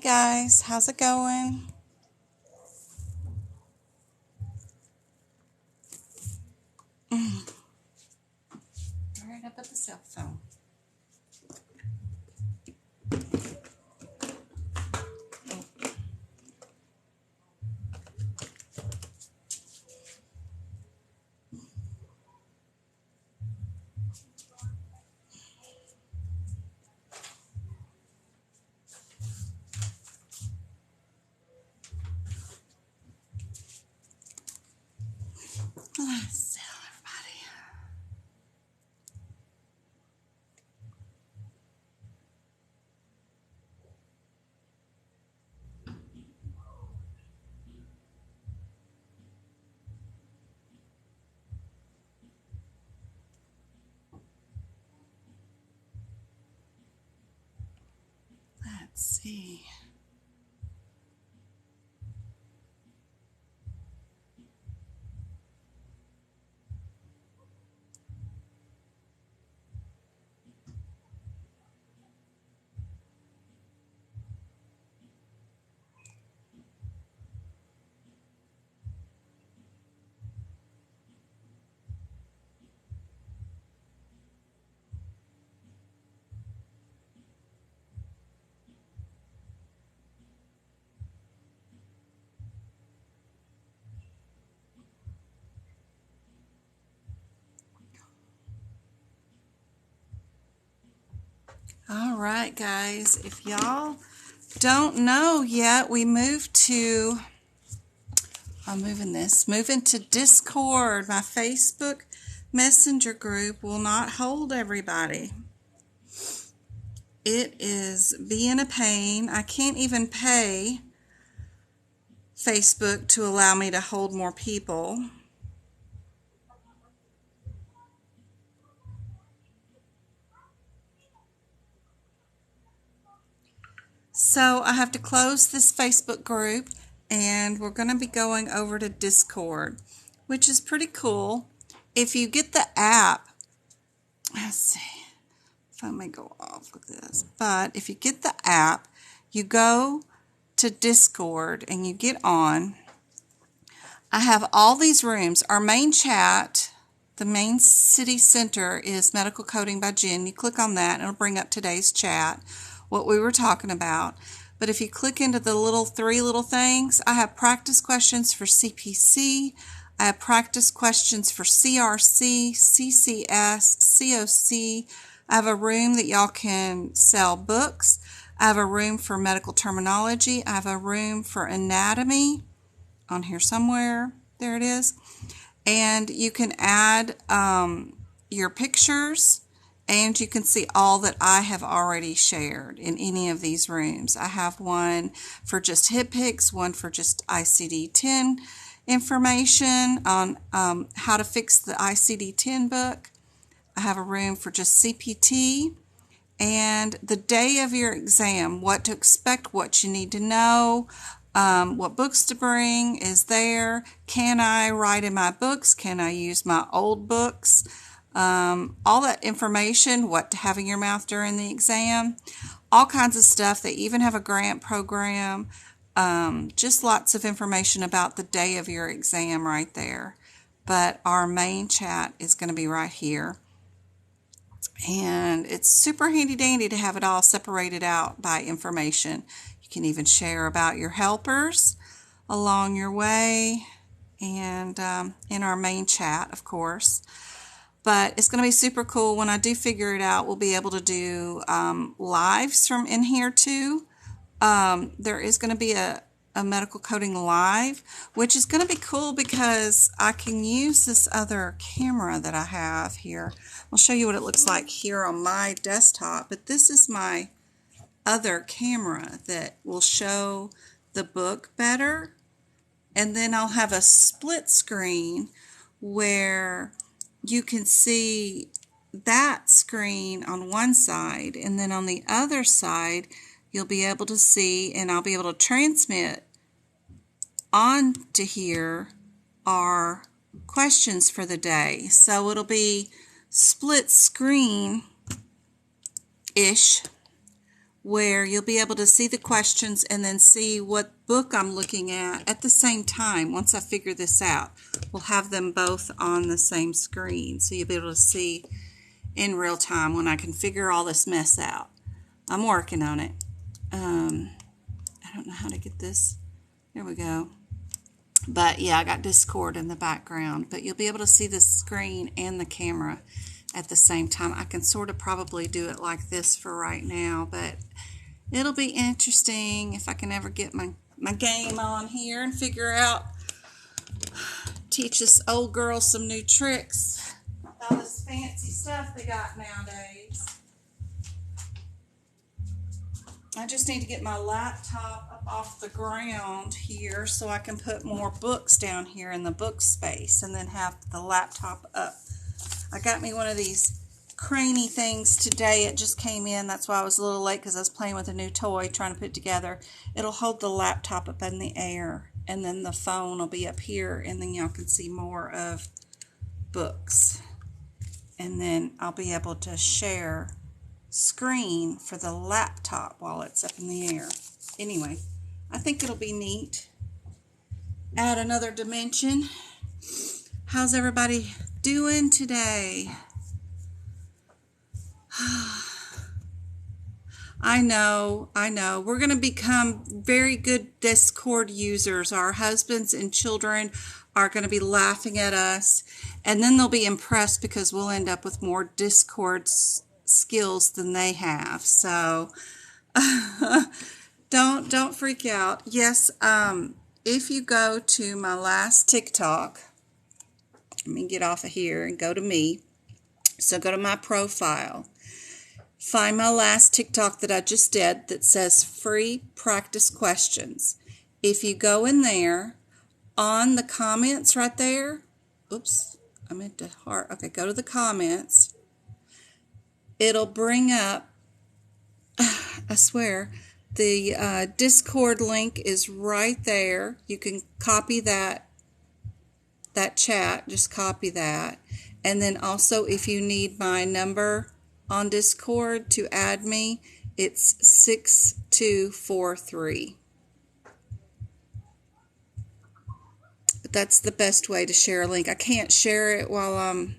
Hey guys, how's it going? Right up at the cell phone. Let's tell everybody. Let's see. All right, guys, if y'all don't know yet, we moved to, moving to Discord. My Facebook Messenger group will not hold everybody. It is being a pain. I can't even pay Facebook to allow me to hold more people. So I have to close this Facebook group and we're going to be going over to Discord, which is pretty cool. If you get the app, let's see if I may go off with this, but if you get the app, you go to Discord and you get on. I have all these rooms. Our main chat, the main city center is Medical Coding by Jen. You click on that and it'll bring up today's chat, what we were talking about. But if you click into the three little things, I have practice questions for CPC, I have practice questions for CRC, CCS, COC. I have a room that y'all can sell books. I have a room for medical terminology. I have a room for anatomy on here somewhere. There it is. And you can add your pictures, and you can see all that I have already shared in any of these rooms. I have one for just hip picks, one for just ICD-10 information on how to fix the ICD-10 book. I have a room for just CPT and the day of your exam, what to expect, what you need to know, what books to bring is there. Can I write in my books? Can I use my old books? All that information, what to have in your mouth during the exam, all kinds of stuff. They even have a grant program, just lots of information about the day of your exam right there. But our main chat is going to be right here. And it's super handy dandy to have it all separated out by information. You can even share about your helpers along your way, and in our main chat, of course. But it's going to be super cool. When I do figure it out, we'll be able to do lives from in here too. There is going to be a medical coding live, which is going to be cool because I can use this other camera that I have here. I'll show you what it looks like here on my desktop, but this is my other camera that will show the book better. And then I'll have a split screen where you can see that screen on one side, and then on the other side you'll be able to see, and I'll be able to transmit onto here our questions for the day. So it'll be split screen-ish where you'll be able to see the questions and then see what book I'm looking at the same time. Once I figure this out, we'll have them both on the same screen, so you'll be able to see in real time when I can figure all this mess out. I'm working on it. I don't know how to get this. There we go. But yeah, I got Discord in the background, but you'll be able to see the screen and the camera at the same time. I can sort of probably do it like this for right now, but it'll be interesting if I can ever get my game on here and figure out, teach this old girl some new tricks with all this fancy stuff they got nowadays. I just need to get my laptop up off the ground here so I can put more books down here in the book space and then have the laptop up. I got me one of these cranny things today. It just came in. That's why I was a little late, because I was playing with a new toy trying to put it together. It'll hold the laptop up in the air, and then the phone will be up here, and then y'all can see more of books. And then I'll be able to share screen for the laptop while it's up in the air. Anyway, I think it'll be neat. Add another dimension. How's everybody doing today? I know. We're going to become very good Discord users. Our husbands and children are going to be laughing at us, and then they'll be impressed because we'll end up with more Discord skills than they have. So don't freak out. Yes, if you go to my last TikTok, let me get off of here and go to me. So go to my profile. Find my last TikTok that I just did that says free practice questions. If you go in there, on the comments right there, oops, I meant to heart. Okay, go to the comments. It'll bring up, I swear, the Discord link is right there. You can copy that chat, just copy that. And then also, if you need my number on Discord to add me, it's 6243. But that's the best way to share a link. I can't share it while I'm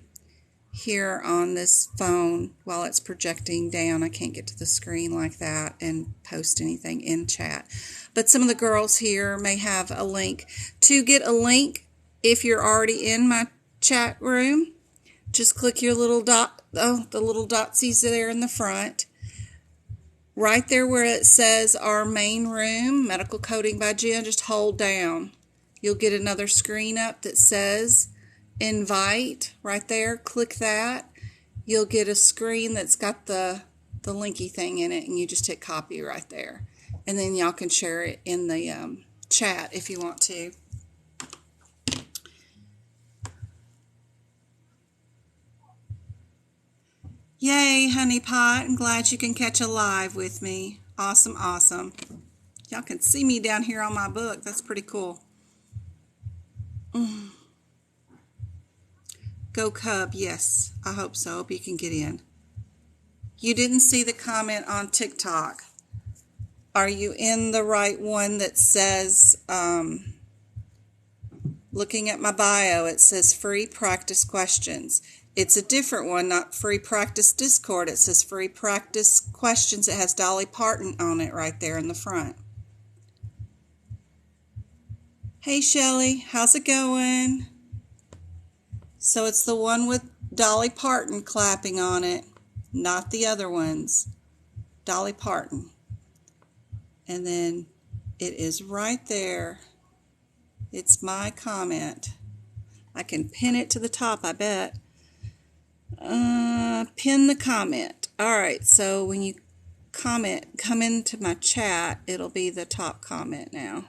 here on this phone while it's projecting down. I can't get to the screen like that and post anything in chat. But some of the girls here may have a link. To get a link, if you're already in my chat room, just click your little dot, the little dotsies there in the front. Right there where it says our main room, Medical Coding by Jen, just hold down. You'll get another screen up that says invite right there. Click that. You'll get a screen that's got the linky thing in it, and you just hit copy right there. And then y'all can share it in the chat if you want to. Yay, honey pot. I'm glad you can catch a live with me. Awesome, awesome. Y'all can see me down here on my book. That's pretty cool. Go Cub. Yes, I hope so. Hope you can get in. You didn't see the comment on TikTok. Are you in the right one that says, looking at my bio, it says free practice questions. It's a different one, not free practice Discord. It says free practice questions. It has Dolly Parton on it right there in the front. Hey, Shelly, how's it going? So it's the one with Dolly Parton clapping on it, not the other ones. Dolly Parton. And then it is right there. It's my comment. I can pin it to the top, I bet. Pin the comment. All right, so when you comment, come into my chat, it'll be the top comment now.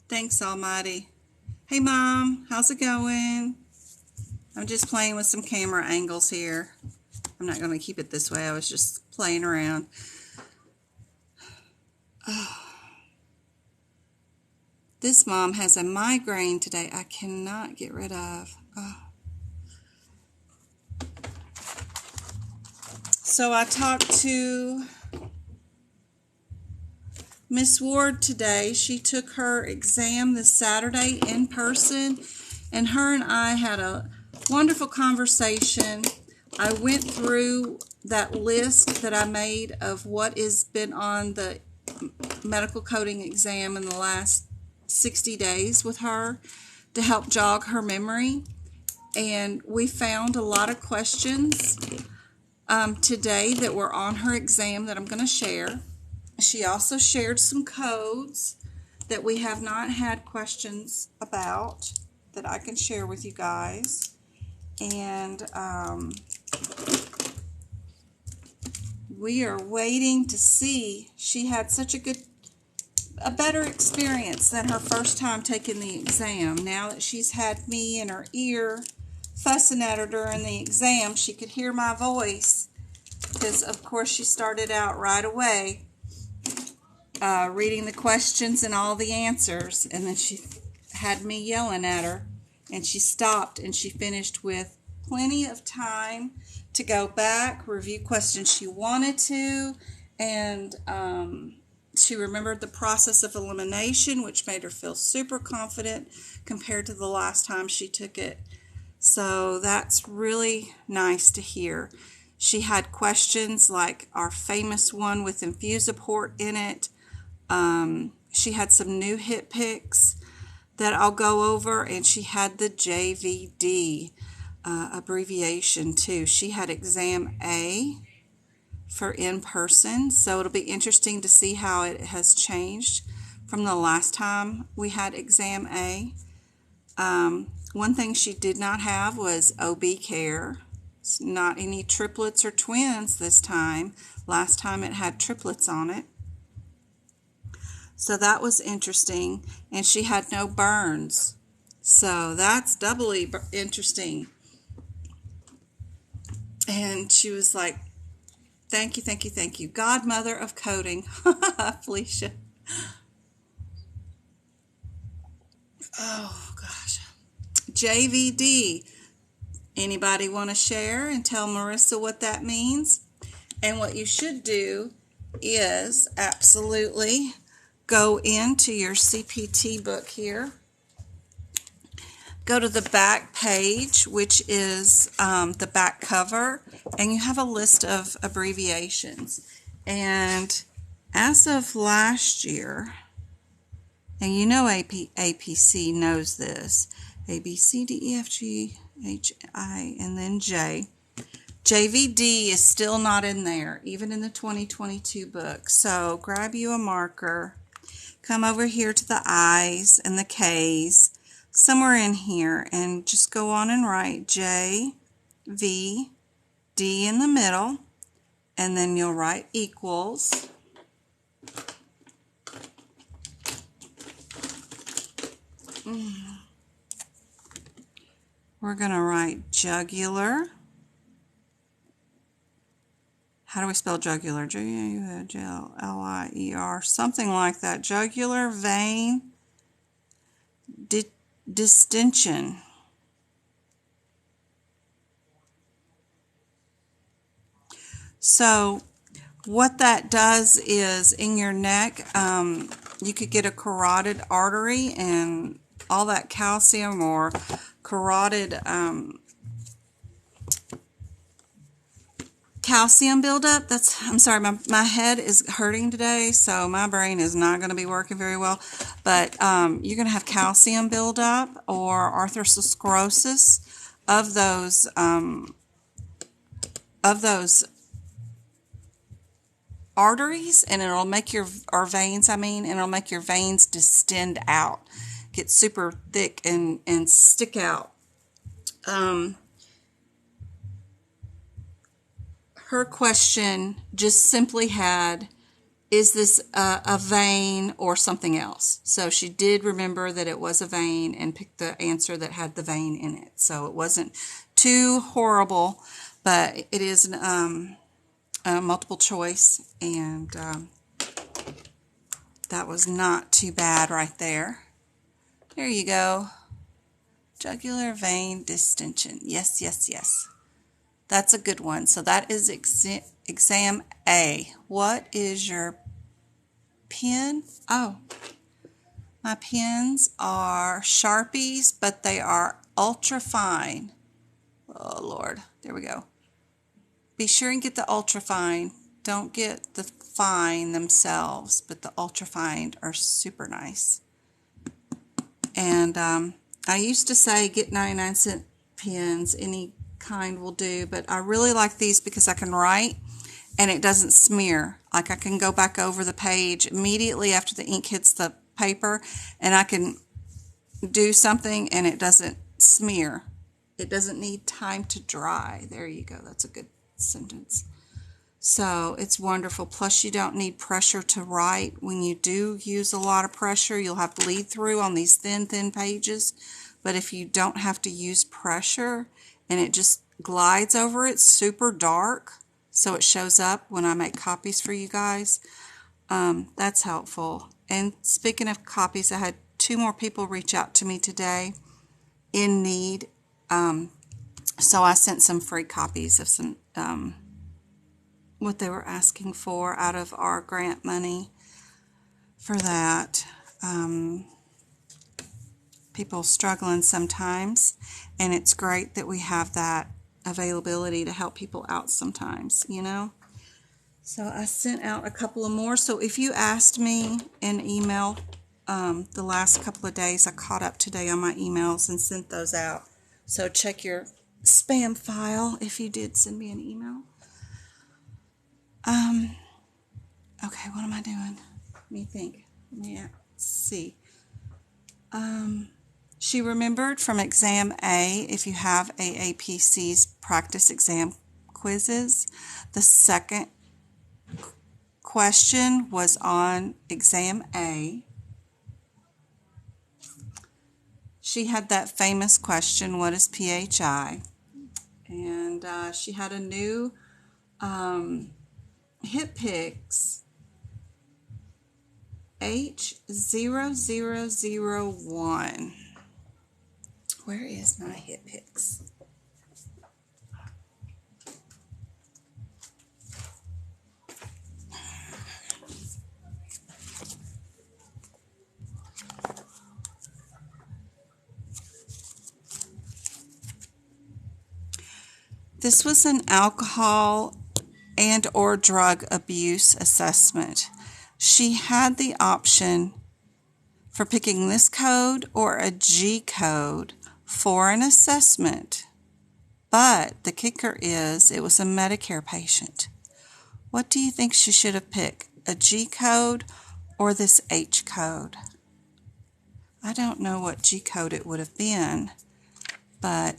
Thanks, Almighty. Hey, Mom, how's it going? I'm just playing with some camera angles here. I'm not going to keep it this way. I was just playing around. This mom has a migraine today I cannot get rid of. Oh. So I talked to Miss Ward today. She took her exam this Saturday in person, and her and I had a wonderful conversation. I went through that list that I made of what has been on the medical coding exam in the last 60 days with her to help jog her memory. And we found a lot of questions today that were on her exam that I'm going to share. She also shared some codes that we have not had questions about that I can share with you guys. And we are waiting to see. She had such a better experience than her first time taking the exam. Now that she's had me in her ear fussing at her during the exam, she could hear my voice, because of course she started out right away reading the questions and all the answers, and then she had me yelling at her, and she stopped and she finished with plenty of time to go back, review questions she wanted to, and she remembered the process of elimination, which made her feel super confident compared to the last time she took it. So that's really nice to hear. She had questions like our famous one with Infusiport in it. She had some new hit picks that I'll go over, and she had the JVD abbreviation too. She had exam A for in-person, so it'll be interesting to see how it has changed from the last time we had exam A. One thing she did not have was OB care. It's not any triplets or twins this time. Last time it had triplets on it. So that was interesting. And she had no burns. So that's doubly interesting. And she was like, thank you, thank you, thank you. Godmother of coding. Felicia. Oh, gosh. JVD. Anybody want to share and tell Marissa what that means? And what you should do is absolutely go into your CPT book here. Go to the back page, which is the back cover, and you have a list of abbreviations. And as of last year, and you know APC knows this, A, B, C, D, E, F, G, H, I, and then J. JVD is still not in there, even in the 2022 book. So grab you a marker, come over here to the I's and the K's, somewhere in here, and just go on and write J, V, D in the middle, and then you'll write equals. We're going to write jugular. How do we spell jugular? J-U-L-L-I-E-R, something like that. Jugular vein distension. So what that does is in your neck, you could get a carotid artery, and all that calcium or carotid calcium buildup. I'm sorry, my head is hurting today, so my brain is not going to be working very well. But you're going to have calcium buildup or arthrosclerosis of those arteries, and it'll make veins, and it'll make your veins distend out, get super thick and stick out. Her question just simply had, is this a vein or something else? So she did remember that it was a vein and picked the answer that had the vein in it. So it wasn't too horrible, but it is a multiple choice, and that was not too bad right there. There you go. Jugular vein distension. Yes, yes, yes. That's a good one. So that is exam A. What is your pen? Oh, my pens are Sharpies, but they are ultra fine. Oh, Lord. There we go. Be sure and get the ultra fine. Don't get the fine themselves, but the ultra fine are super nice. And I used to say get 99-cent pens, any kind will do, but I really like these because I can write and it doesn't smear. Like I can go back over the page immediately after the ink hits the paper and I can do something and it doesn't smear. It doesn't need time to dry. There you go. That's a good sentence. So it's wonderful. Plus you don't need pressure to write. When you do use a lot of pressure, you'll have bleed through on these thin pages. But if you don't have to use pressure and it just glides over it, super dark, so it shows up when I make copies for you guys, that's helpful. And speaking of copies, I had 2 more people reach out to me today in need. So I sent some free copies of some what they were asking for out of our grant money for that. People struggling sometimes, and it's great that we have that availability to help people out sometimes, you know. So I sent out a couple of more. So if you asked me in email the last couple of days, I caught up today on my emails and sent those out. So check your spam file if you did send me an email. Okay, what am I doing? Let me think. Let's see. She remembered from exam A, if you have AAPC's practice exam quizzes, the second question was on exam A. She had that famous question, what is PHI? And she had a new HitPix H0001. Where is my HitPix? This was an alcohol and or drug abuse assessment. She had the option for picking this code or a G code for an assessment. But the kicker is it was a Medicare patient. What do you think she should have picked? A G code or this H code? I don't know what G code it would have been, but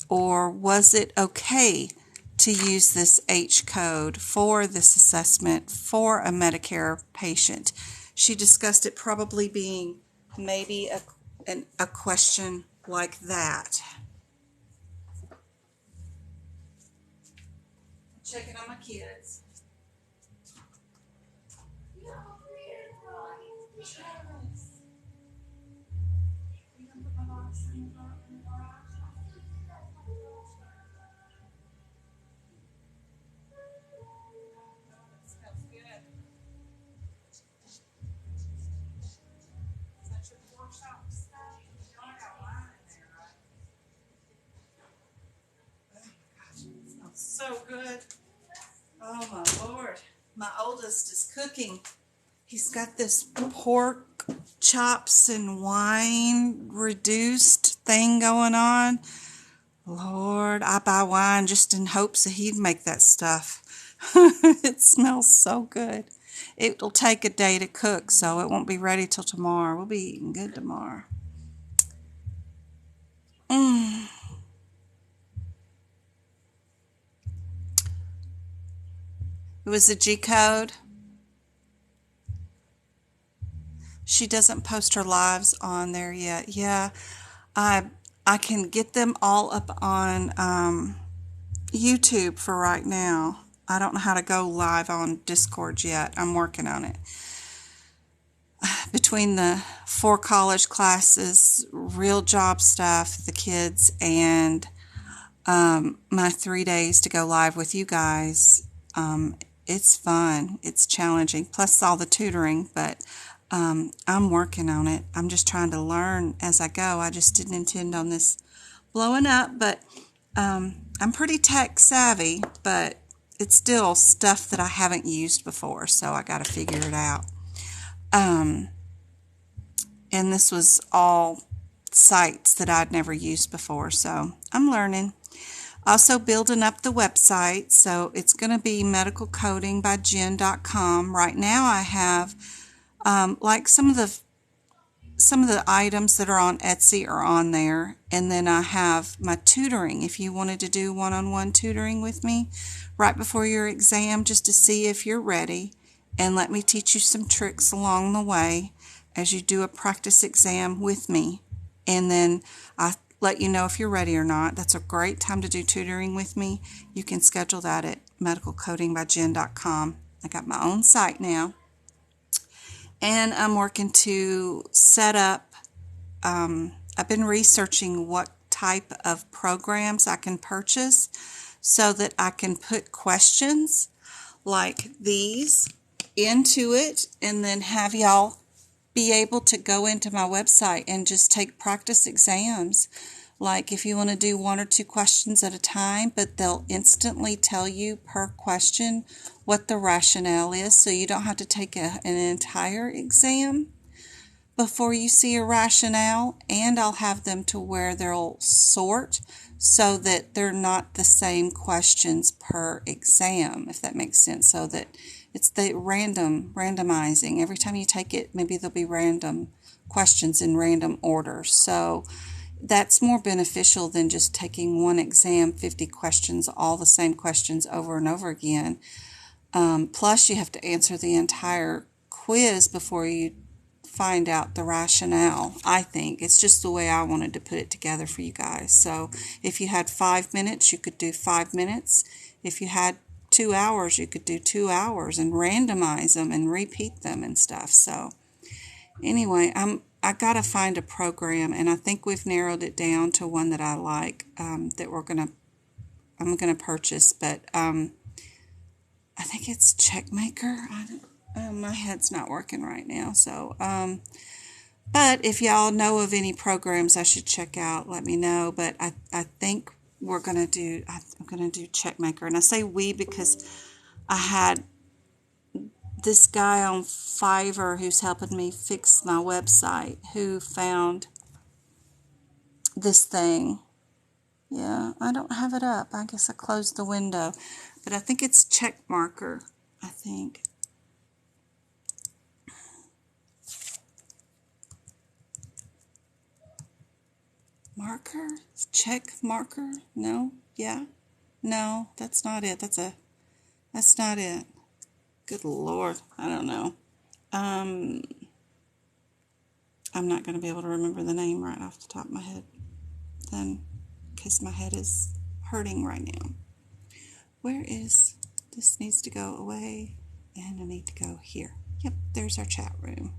or was it okay to use this H code for this assessment for a Medicare patient? She discussed it probably being maybe a question like that. Checking on my kids. So good. Oh my Lord. My oldest is cooking. He's got this pork chops and wine reduced thing going on. Lord, I buy wine just in hopes that he'd make that stuff. It smells so good. It'll take a day to cook, so it won't be ready till tomorrow. We'll be eating good tomorrow. It was a G code. She doesn't post her lives on there yet. Yeah, I can get them all up on YouTube for right now. I don't know how to go live on Discord yet. I'm working on it. between the 4 college classes, real job stuff, the kids, and my 3 days to go live with you guys, it's fun. It's challenging, plus all the tutoring, but I'm working on it. I'm just trying to learn as I go. I just didn't intend on this blowing up, but I'm pretty tech savvy, but it's still stuff that I haven't used before, so I got to figure it out. And this was all sites that I'd never used before, so I'm learning. Also building up the website, so it's going to be medicalcodingbyjen.com. Right now I have like some of the items that are on Etsy are on there, and then I have my tutoring. If you wanted to do one-on-one tutoring with me right before your exam, just to see if you're ready, and let me teach you some tricks along the way as you do a practice exam with me, and then I let you know if you're ready or not. That's a great time to do tutoring with me. You can schedule that at medicalcodingbyjen.com. I got my own site now, and I'm working to set up, I've been researching what type of programs I can purchase so that I can put questions like these into it, and then have y'all be able to go into my website and just take practice exams. Like if you want to do 1 or 2 questions at a time, but they'll instantly tell you per question what the rationale is, so you don't have to take an entire exam before you see a rationale. And I'll have them to where they'll sort so that they're not the same questions per exam, if that makes sense, so that it's the randomizing. Every time you take it, maybe there'll be random questions in random order. So that's more beneficial than just taking one exam, 50 questions, all the same questions over and over again. Plus, you have to answer the entire quiz before you find out the rationale. I think it's just the way I wanted to put it together for you guys. So if you had 5 minutes, you could do 5 minutes. If you had 2 hours, you could do 2 hours and randomize them and repeat them and stuff. So anyway, I got to find a program, and I think we've narrowed it down to one that I like, that I'm gonna purchase. But I think it's Checkmaker. My head's not working right now, so but if y'all know of any programs I should check out, let me know. But I think I'm gonna do Checkmaker, and I say we because I had this guy on Fiverr who's helping me fix my website who found this thing. Yeah, I don't have it up. I guess I closed the window. But I think it's Checkmarker, I think. Marker? Check marker? No? Yeah? No, that's not it. That's not it. Good Lord, I don't know. I'm not going to be able to remember the name right off the top of my head then, because my head is hurting right now. Where is, this needs to go away, and I need to go here. Yep, there's our chat room.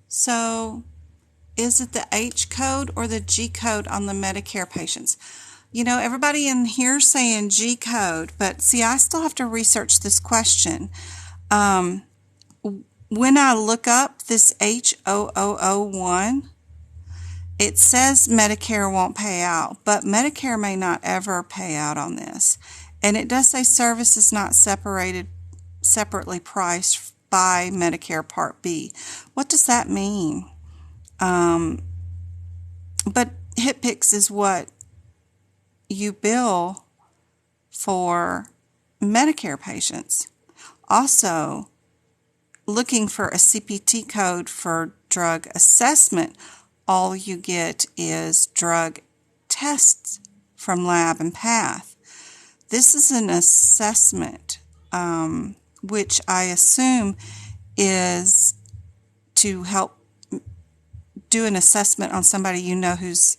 So, is it the H code or the G code on the Medicare patients? You know, everybody in here is saying G code, but see, I still have to research this question. When I look up this H0001, it says Medicare won't pay out, but Medicare may not ever pay out on this. And it does say service is not separately priced by Medicare Part B. What does that mean? But HitPix is what you bill for Medicare patients. Also, looking for a CPT code for drug assessment, all you get is drug tests from lab and path. This is an assessment, which I assume is to help do an assessment on somebody you know who's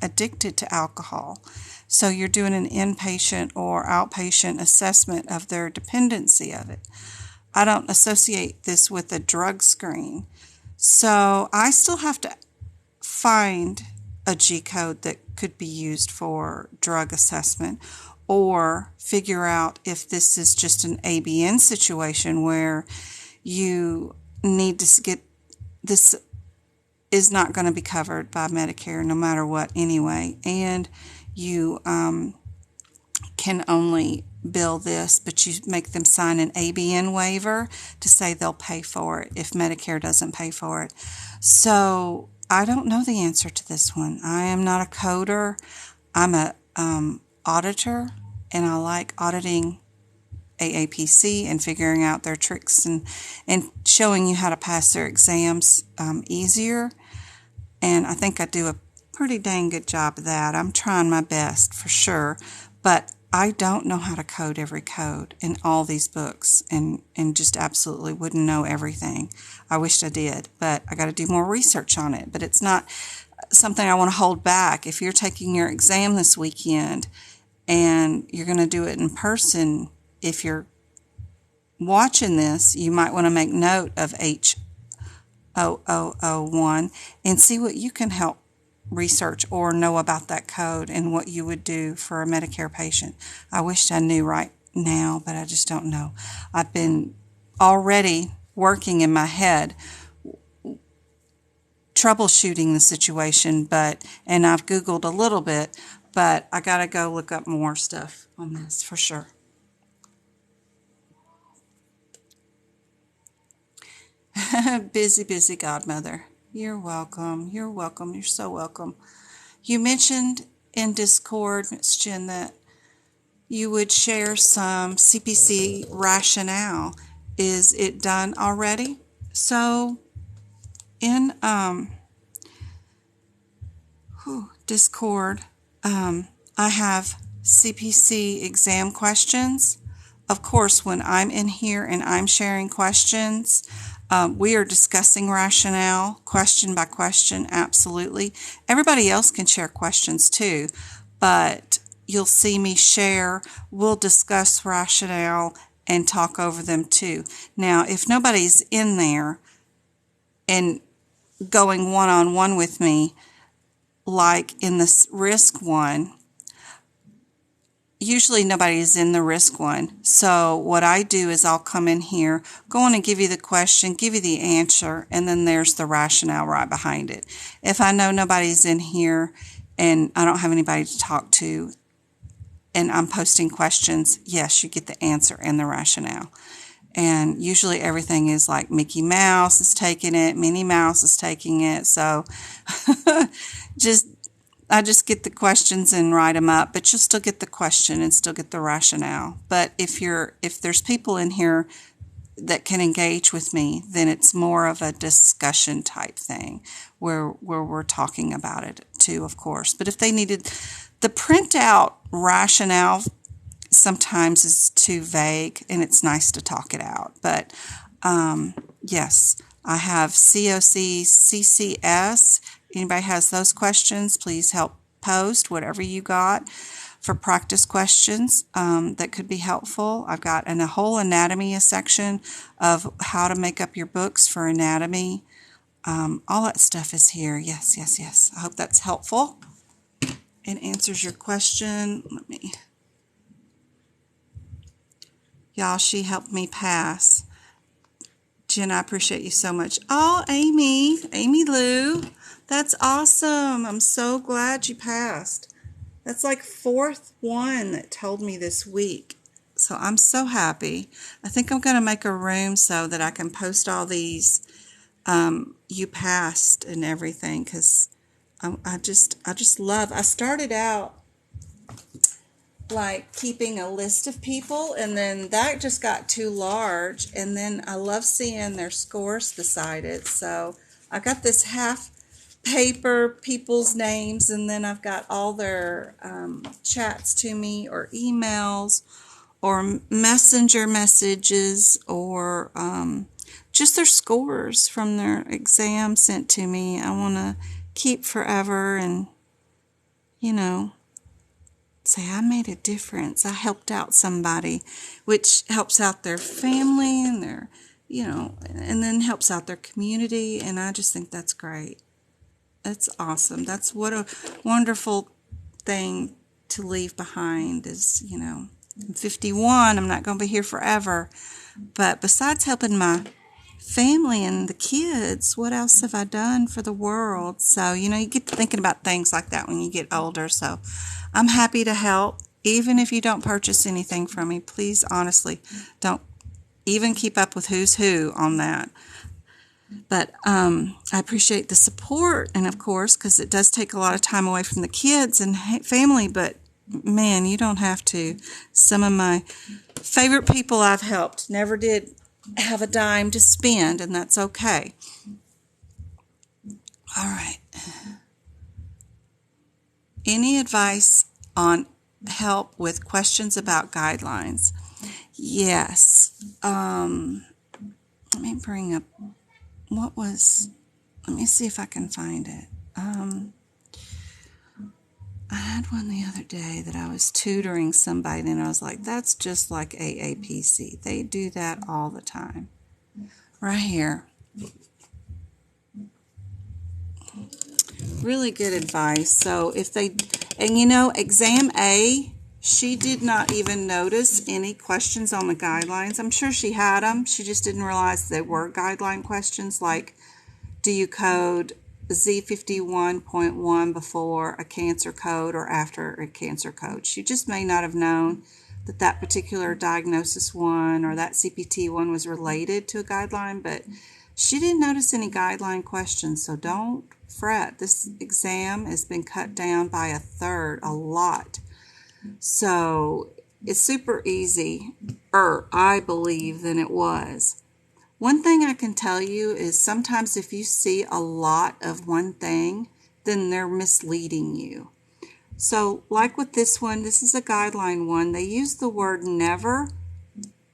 addicted to alcohol. So you're doing an inpatient or outpatient assessment of their dependency of it. I don't associate this with a drug screen. So I still have to find a G-code that could be used for drug assessment, or figure out if this is just an ABN situation where you need to get this is not going to be covered by Medicare no matter what anyway, and you can only bill this, but you make them sign an ABN waiver to say they'll pay for it if Medicare doesn't pay for it. So I don't know the answer to this one. I am not a coder. I'm a auditor, and I like auditing AAPC and figuring out their tricks and showing you how to pass their exams easier. And I think I do a pretty dang good job of that. I'm trying my best for sure, but I don't know how to code every code in all these books, and just absolutely wouldn't know everything. I wished I did, but I got to do more research on it. But it's not something I want to hold back. If you're taking your exam this weekend and you're going to do it in person, if you're watching this, you might want to make note of H0001 and see what you can help research or know about that code and what you would do for a Medicare patient. I wish I knew right now, but I just don't know. I've been already working in my head troubleshooting the situation, and I've Googled a little bit, but I got to go look up more stuff on this for sure. Busy godmother. You're welcome. You're welcome. You're so welcome. You mentioned in Discord, Ms. Jen, that you would share some CPC rationale. Is it done already? So in Discord, I have CPC exam questions. Of course, when I'm in here and I'm sharing questions, we are discussing rationale, question by question, absolutely. Everybody else can share questions too, but you'll see me share. We'll discuss rationale and talk over them too. Now, if nobody's in there and going one-on-one with me, like in this risk one, usually nobody's in the risk one. So what I do is I'll come in here, go on and give you the question, give you the answer, and then there's the rationale right behind it. If I know nobody's in here and I don't have anybody to talk to and I'm posting questions, yes, you get the answer and the rationale. And usually everything is like Mickey Mouse is taking it, Minnie Mouse is taking it. So I just get the questions and write them up, but you'll still get the question and still get the rationale. But if there's people in here that can engage with me, then it's more of a discussion type thing where we're talking about it too, of course. But if they needed the printout rationale, sometimes is too vague and it's nice to talk it out. But yes, I have COC, CCS. Anybody has those questions, please help post whatever you got for practice questions that could be helpful. I've got a whole anatomy section of how to make up your books for anatomy. All that stuff is here. Yes. I hope that's helpful and answers your question. Y'all, she helped me pass. Jen, I appreciate you so much. Oh, Amy Lou. That's awesome. I'm so glad you passed. That's like fourth one that told me this week. So I'm so happy. I think I'm going to make a room so that I can post all these you passed and everything, because I just love. I started out like keeping a list of people, and then that just got too large, and then I love seeing their scores beside it. So I got this half paper people's names, and then I've got all their chats to me or emails or messenger messages or just their scores from their exam sent to me. I want to keep forever and, you know, say I made a difference. I helped out somebody, which helps out their family and their, you know, and then helps out their community. And I just think that's great. That's awesome. That's what a wonderful thing to leave behind is, you know, I'm 51. I'm not going to be here forever. But besides helping my family and the kids, what else have I done for the world? So, you know, you get to thinking about things like that when you get older. So I'm happy to help. Even if you don't purchase anything from me, please, honestly, don't even keep up with who's who on that. But I appreciate the support, and of course, because it does take a lot of time away from the kids and family, but man, you don't have to. Some of my favorite people I've helped never did have a dime to spend, and that's okay. All right. Any advice on help with questions about guidelines? Yes. Let me bring up let me see if I can find it. I had one the other day that I was tutoring somebody, and I was like, that's just like AAPC. They do that all the time. Right here. Really good advice. So if they, and you know, exam A, she did not even notice any questions on the guidelines. I'm sure she had them. She just didn't realize they were guideline questions like, do you code Z51.1 before a cancer code or after a cancer code? She just may not have known that that particular diagnosis one or that CPT one was related to a guideline, but she didn't notice any guideline questions, so don't fret. This exam has been cut down by a third, a lot. So it's super easy, I believe, than it was. One thing I can tell you is sometimes if you see a lot of one thing, then they're misleading you. So like with this one, this is a guideline one. They use the word never,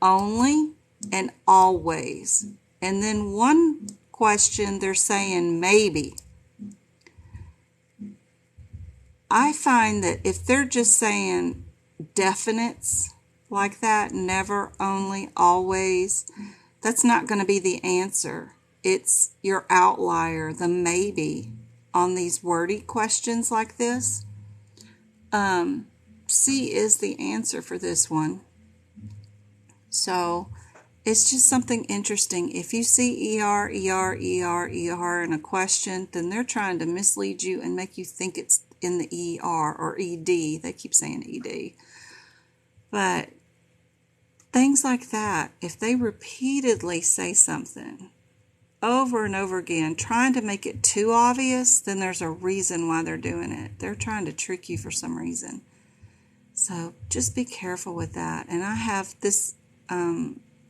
only, and always. And then one question they're saying maybe. I find that if they're just saying definites like that, never, only, always, that's not going to be the answer. It's your outlier, the maybe, on these wordy questions like this. C is the answer for this one. So it's just something interesting. If you see ER in a question, then they're trying to mislead you and make you think it's in the ER or ED. They keep saying ED. But things like that, if they repeatedly say something over and over again, trying to make it too obvious, then there's a reason why they're doing it. They're trying to trick you for some reason. So just be careful with that. And I have this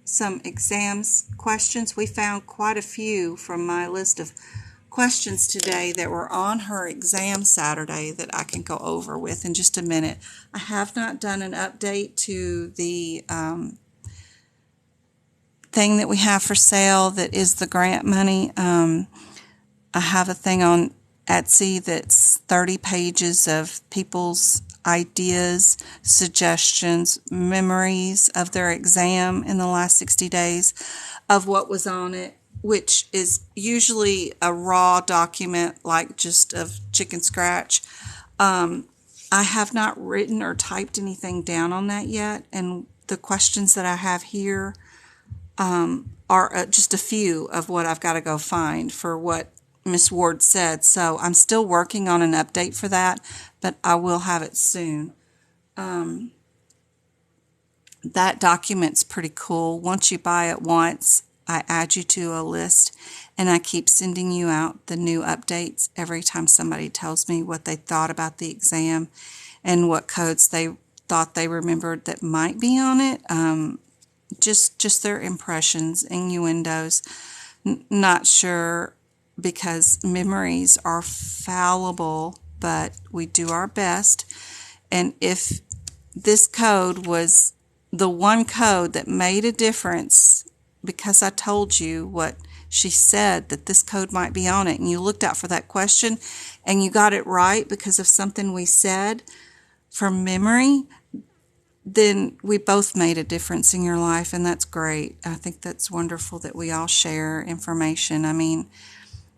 some exams questions. We found quite a few from my list of questions today that were on her exam Saturday that I can go over with in just a minute. I have not done an update to the thing that we have for sale that is the grant money. I have a thing on Etsy that's 30 pages of people's ideas, suggestions, memories of their exam in the last 60 days of what was on it, which is usually a raw document like just of chicken scratch. I have not written or typed anything down on that yet, and the questions that I have here are just a few of what I've got to go find for what Miss Ward said. So I'm still working on an update for that, but I will have it soon. That document's pretty cool. Once you buy it once, I add you to a list, and I keep sending you out the new updates every time somebody tells me what they thought about the exam and what codes they thought they remembered that might be on it. Just their impressions, innuendos. Not sure, because memories are fallible, but we do our best. And if this code was the one code that made a difference because I told you what she said, that this code might be on it, and you looked out for that question and you got it right because of something we said from memory, then we both made a difference in your life, and that's great. I think that's wonderful that we all share information. I mean,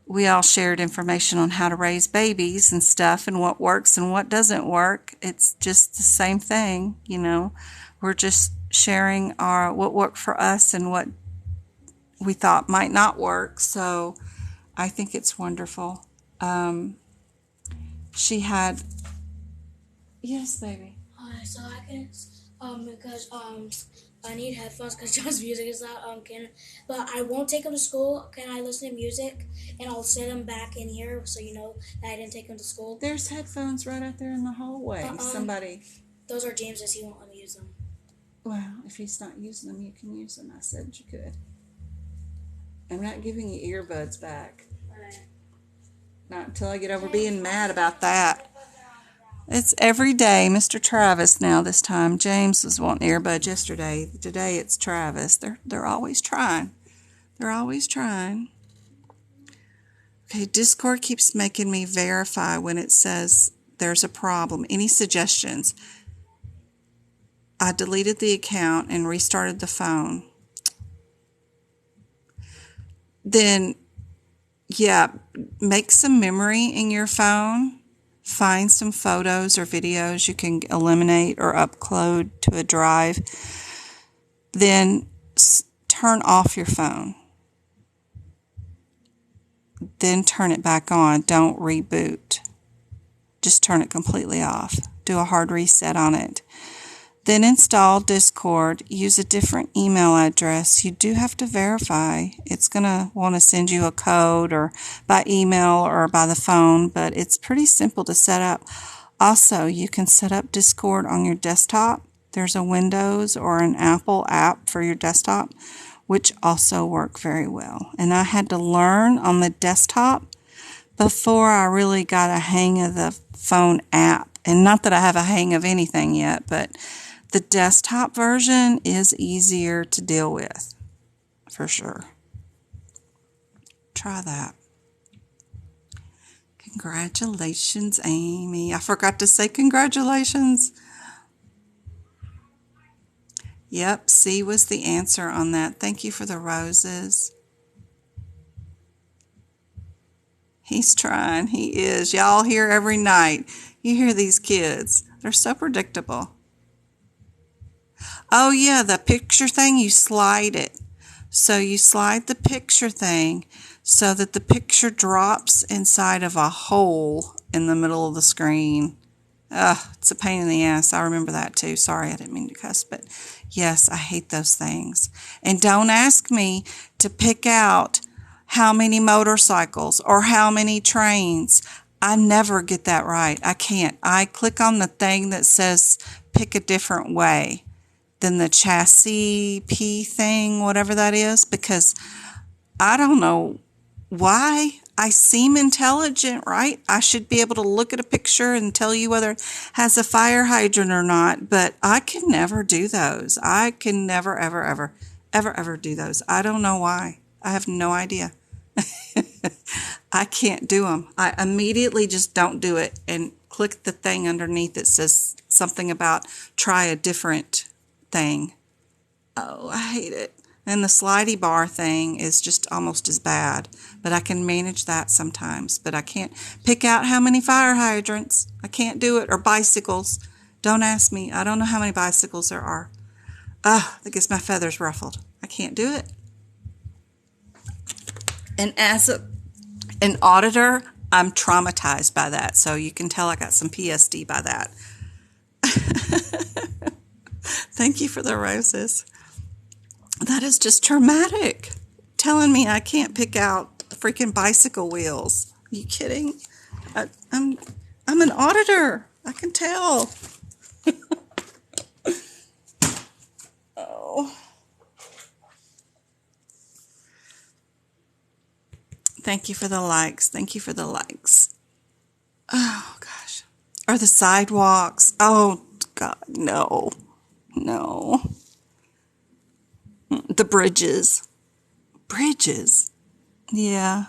we all shared information on how to raise babies and stuff and what works and what doesn't work. It's just the same thing, you know. We're just sharing our what worked for us and what we thought might not work. So I think it's wonderful. She had, yes, baby. So I can, because I need headphones because John's music is loud. But I won't take him to school. Can I listen to music and I'll sit him back in here so you know that I didn't take him to school? There's headphones right out there in the hallway. Somebody. Those are James's. He won't let me use them. Well, if he's not using them, you can use them. I said you could. I'm not giving you earbuds back. Not until I get over being mad about that. It's every day, Mr. Travis now this time. James was wanting earbuds yesterday. Today it's Travis. They're always trying. They're always trying. Okay, Discord keeps making me verify when it says there's a problem. Any suggestions? I deleted the account and restarted the phone. Then, yeah, make some memory in your phone. Find some photos or videos you can eliminate or upload to a drive. Then turn off your phone. Then turn it back on. Don't reboot. Just turn it completely off. Do a hard reset on it. Then install Discord. Use a different email address. You do have to verify. It's going to want to send you a code or by email or by the phone, but it's pretty simple to set up. Also, you can set up Discord on your desktop. There's a Windows or an Apple app for your desktop, which also work very well. And I had to learn on the desktop before I really got a hang of the phone app. And not that I have a hang of anything yet, but the desktop version is easier to deal with, for sure. Try that. Congratulations, Amy. I forgot to say congratulations. Yep, C was the answer on that. Thank you for the roses. He's trying. He is. Y'all hear every night. You hear these kids. They're so predictable. Oh, yeah, the picture thing, you slide it. So you slide the picture thing so that the picture drops inside of a hole in the middle of the screen. It's a pain in the ass. I remember that too. Sorry, I didn't mean to cuss, but yes, I hate those things. And don't ask me to pick out how many motorcycles or how many trains. I never get that right. I can't. I click on the thing that says pick a different way than the chassis P thing, whatever that is, because I don't know why. I seem intelligent, right? I should be able to look at a picture and tell you whether it has a fire hydrant or not, but I can never do those. I can never, ever do those. I don't know why. I have no idea. I can't do them. I immediately just don't do it and click the thing underneath that says something about try a different thing. Oh, I hate it. And the slidey bar thing is just almost as bad, but I can manage that sometimes. But I can't pick out how many fire hydrants. I can't do it. Or bicycles. Don't ask me. I don't know how many bicycles there are. That gets my feathers ruffled. I can't do it. And as an auditor, I'm traumatized by that. So you can tell I got some PSD by that. Thank you for the roses. That is just traumatic. Telling me I can't pick out freaking bicycle wheels. Are you kidding? I'm an auditor. I can tell. Oh. Thank you for the likes. Thank you for the likes. Oh, gosh. Or the sidewalks. Oh, God, no. No. The bridges. Bridges. Yeah.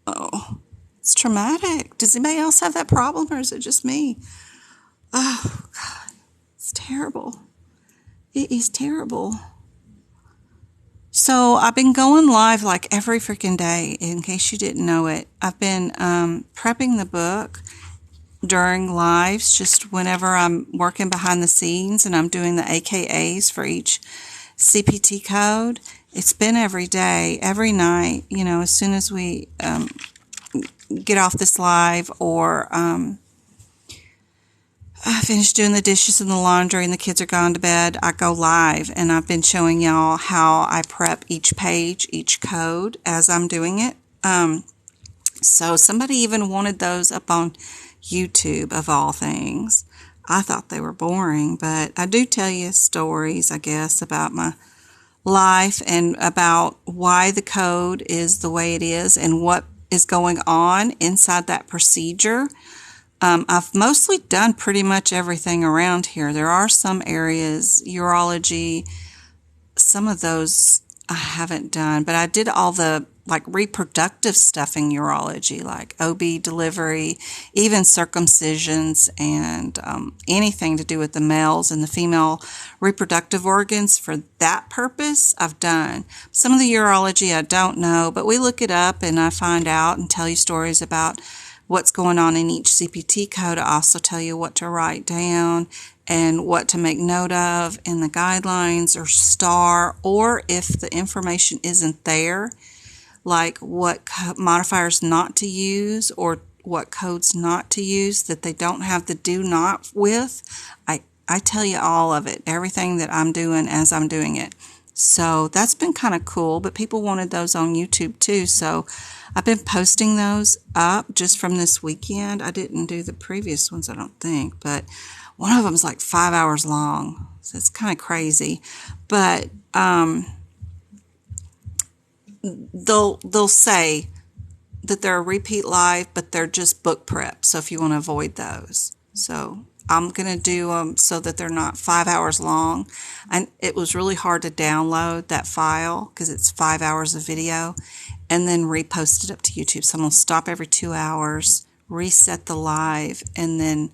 Oh, it's traumatic. Does anybody else have that problem, or is it just me? Oh, God. It's terrible. It is terrible. So I've been going live like every freaking day, in case you didn't know it. I've been prepping the book during lives, just whenever I'm working behind the scenes and I'm doing the AKAs for each CPT code. It's been every day, every night, as soon as we get off this live, or I finish doing the dishes and the laundry and the kids are gone to bed, I go live, and I've been showing y'all how I prep each page, each code as I'm doing it. So somebody even wanted those up on YouTube, of all things. I thought they were boring, but I do tell you stories, I guess, about my life and about why the code is the way it is and what is going on inside that procedure. I've mostly done pretty much everything around here. There are some areas, urology, some of those I haven't done, but I did all the reproductive stuff in urology, like OB delivery, even circumcisions, and anything to do with the males and the female reproductive organs. For that purpose, I've done. Some of the urology I don't know, but we look it up and I find out and tell you stories about what's going on in each CPT code. I also tell you what to write down and what to make note of in the guidelines or star, or if the information isn't there, like what modifiers not to use or what codes not to use that they don't have the do not with. I tell you all of it, everything that I'm doing as I'm doing it. So that's been kind of cool, but people wanted those on YouTube too, so I've been posting those up just from this weekend. I didn't do the previous ones, I don't think, but one of them's like 5 hours long, so it's kind of crazy. But they'll say that they're a repeat live, but they're just book prep, so if you want to avoid those. So I'm going to do them so that they're not 5 hours long. And it was really hard to download that file because it's 5 hours of video and then repost it up to YouTube. So I'm going to stop every 2 hours, reset the live, and then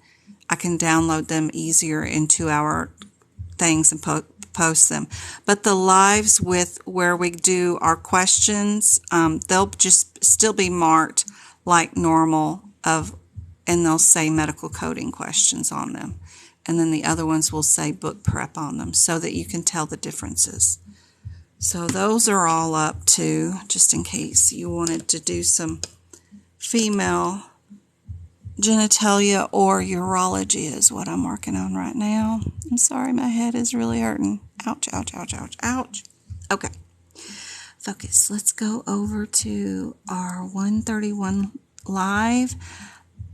I can download them easier in 2-hour things and post them. But the lives with where we do our questions, they'll just still be marked like normal and they'll say medical coding questions on them. And then the other ones will say book prep on them so that you can tell the differences. So those are all up too, just in case you wanted to do some female genitalia or urology is what I'm working on right now. I'm sorry, my head is really hurting. Ouch, ouch, ouch, ouch, ouch. Okay, focus. Let's go over to our 131 live.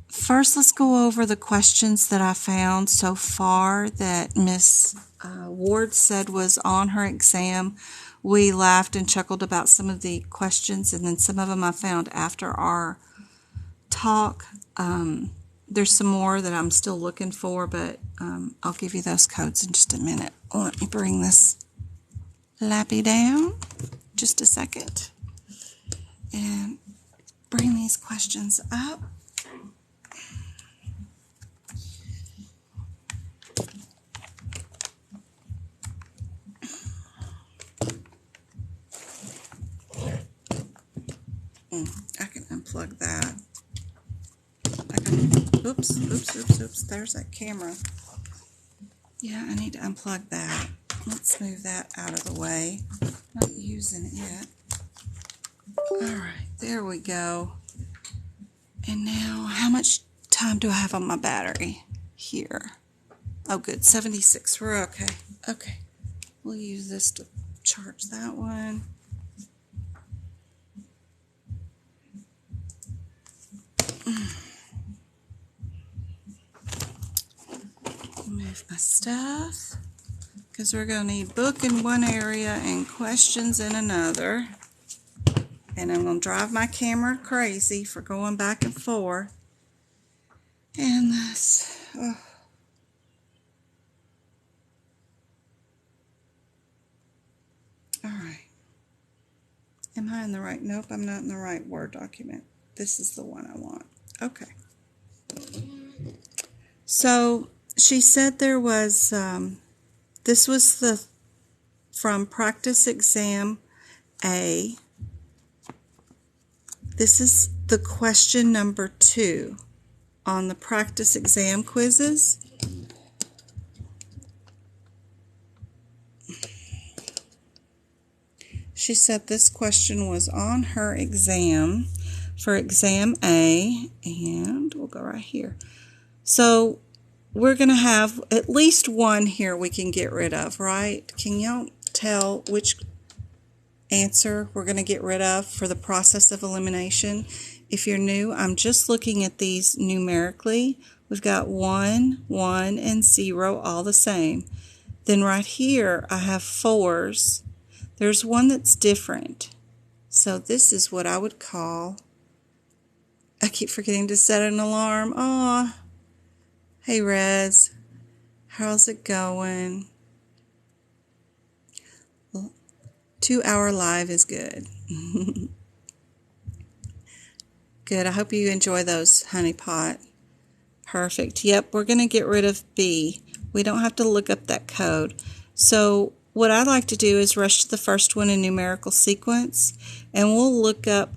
First, let's go over the questions that I found so far that Miss Ward said was on her exam. We laughed and chuckled about some of the questions, and then some of them I found after our talk. There's some more that I'm still looking for, but I'll give you those codes in just a minute. Let me bring this lappy down just a second and bring these questions up. I can unplug that. Oops. There's that camera. Yeah, I need to unplug that. Let's move that out of the way. Not using it yet. Alright, there we go. And now, how much time do I have on my battery? Here. Oh, good. 76. We're okay. Okay. We'll use this to charge that one. Move my stuff, because we're going to need book in one area and questions in another. And I'm going to drive my camera crazy for going back and forth. And this. Oh. Alright. in the right? Nope, I'm not in the right Word document. This is the one I want. Okay. So she said there was, this was from practice exam A. This is the question number 2 on the practice exam quizzes. She said this question was on her exam for exam A, and we'll go right here. So we're going to have at least one here we can get rid of, right? Can y'all tell which answer we're going to get rid of for the process of elimination? If you're new, I'm just looking at these numerically. We've got 1, 1, and 0 all the same. Then right here I have 4s. There's one that's different. So this is what I would call, I keep forgetting to set an alarm. Aw. Hey Rez, how's it going? 2-hour live is good. Good, I hope you enjoy those, honey pot. Perfect. Yep, we're going to get rid of B. We don't have to look up that code. So what I like to do is rush to the first one in numerical sequence, and we'll look up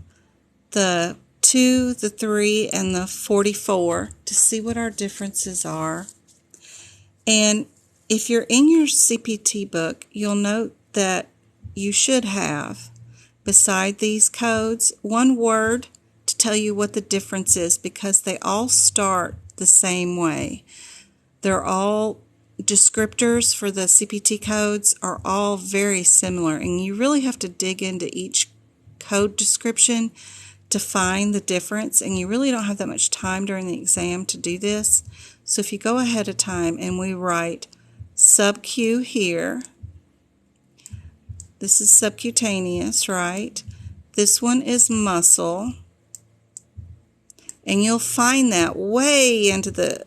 the 2, the 3, and the 44 to see what our differences are. And if you're in your CPT book, you'll note that you should have, beside these codes, one word to tell you what the difference is, because they all start the same way. They're all descriptors for the CPT codes are all very similar, and you really have to dig into each code description to find the difference, and you really don't have that much time during the exam to do this. So if you go ahead of time and we write sub-Q here, this is subcutaneous, right? This one is muscle, and you'll find that way into the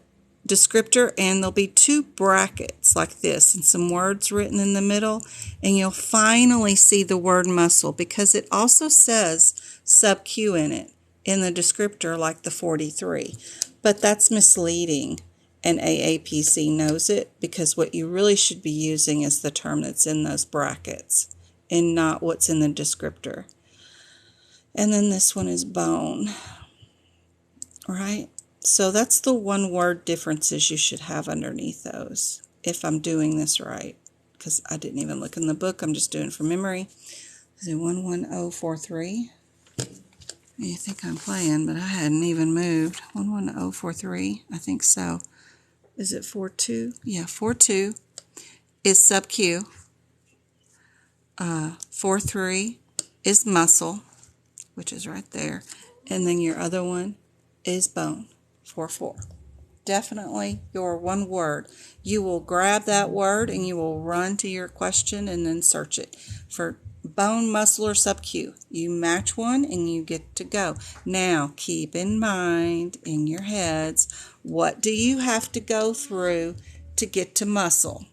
descriptor, and there'll be 2 brackets like this and some words written in the middle, and you'll finally see the word muscle, because it also says sub-Q in it in the descriptor like the 43, but that's misleading, and AAPC knows it, because what you really should be using is the term that's in those brackets and not what's in the descriptor. And then this one is bone, right? So that's the one word differences you should have underneath those, if I'm doing this right, because I didn't even look in the book. I'm just doing it from memory. Is it 11043? You think I'm playing, but I hadn't even moved. 11043, I think so. Is it 42? Yeah, 42 is sub-Q. 43 is muscle, which is right there. And then your other one is bone. 44. Definitely your one word. You will grab that word and you will run to your question and then search it for bone, muscle, or sub-Q. You match one and you get to go. Now keep in mind in your heads, what do you have to go through to get to muscle?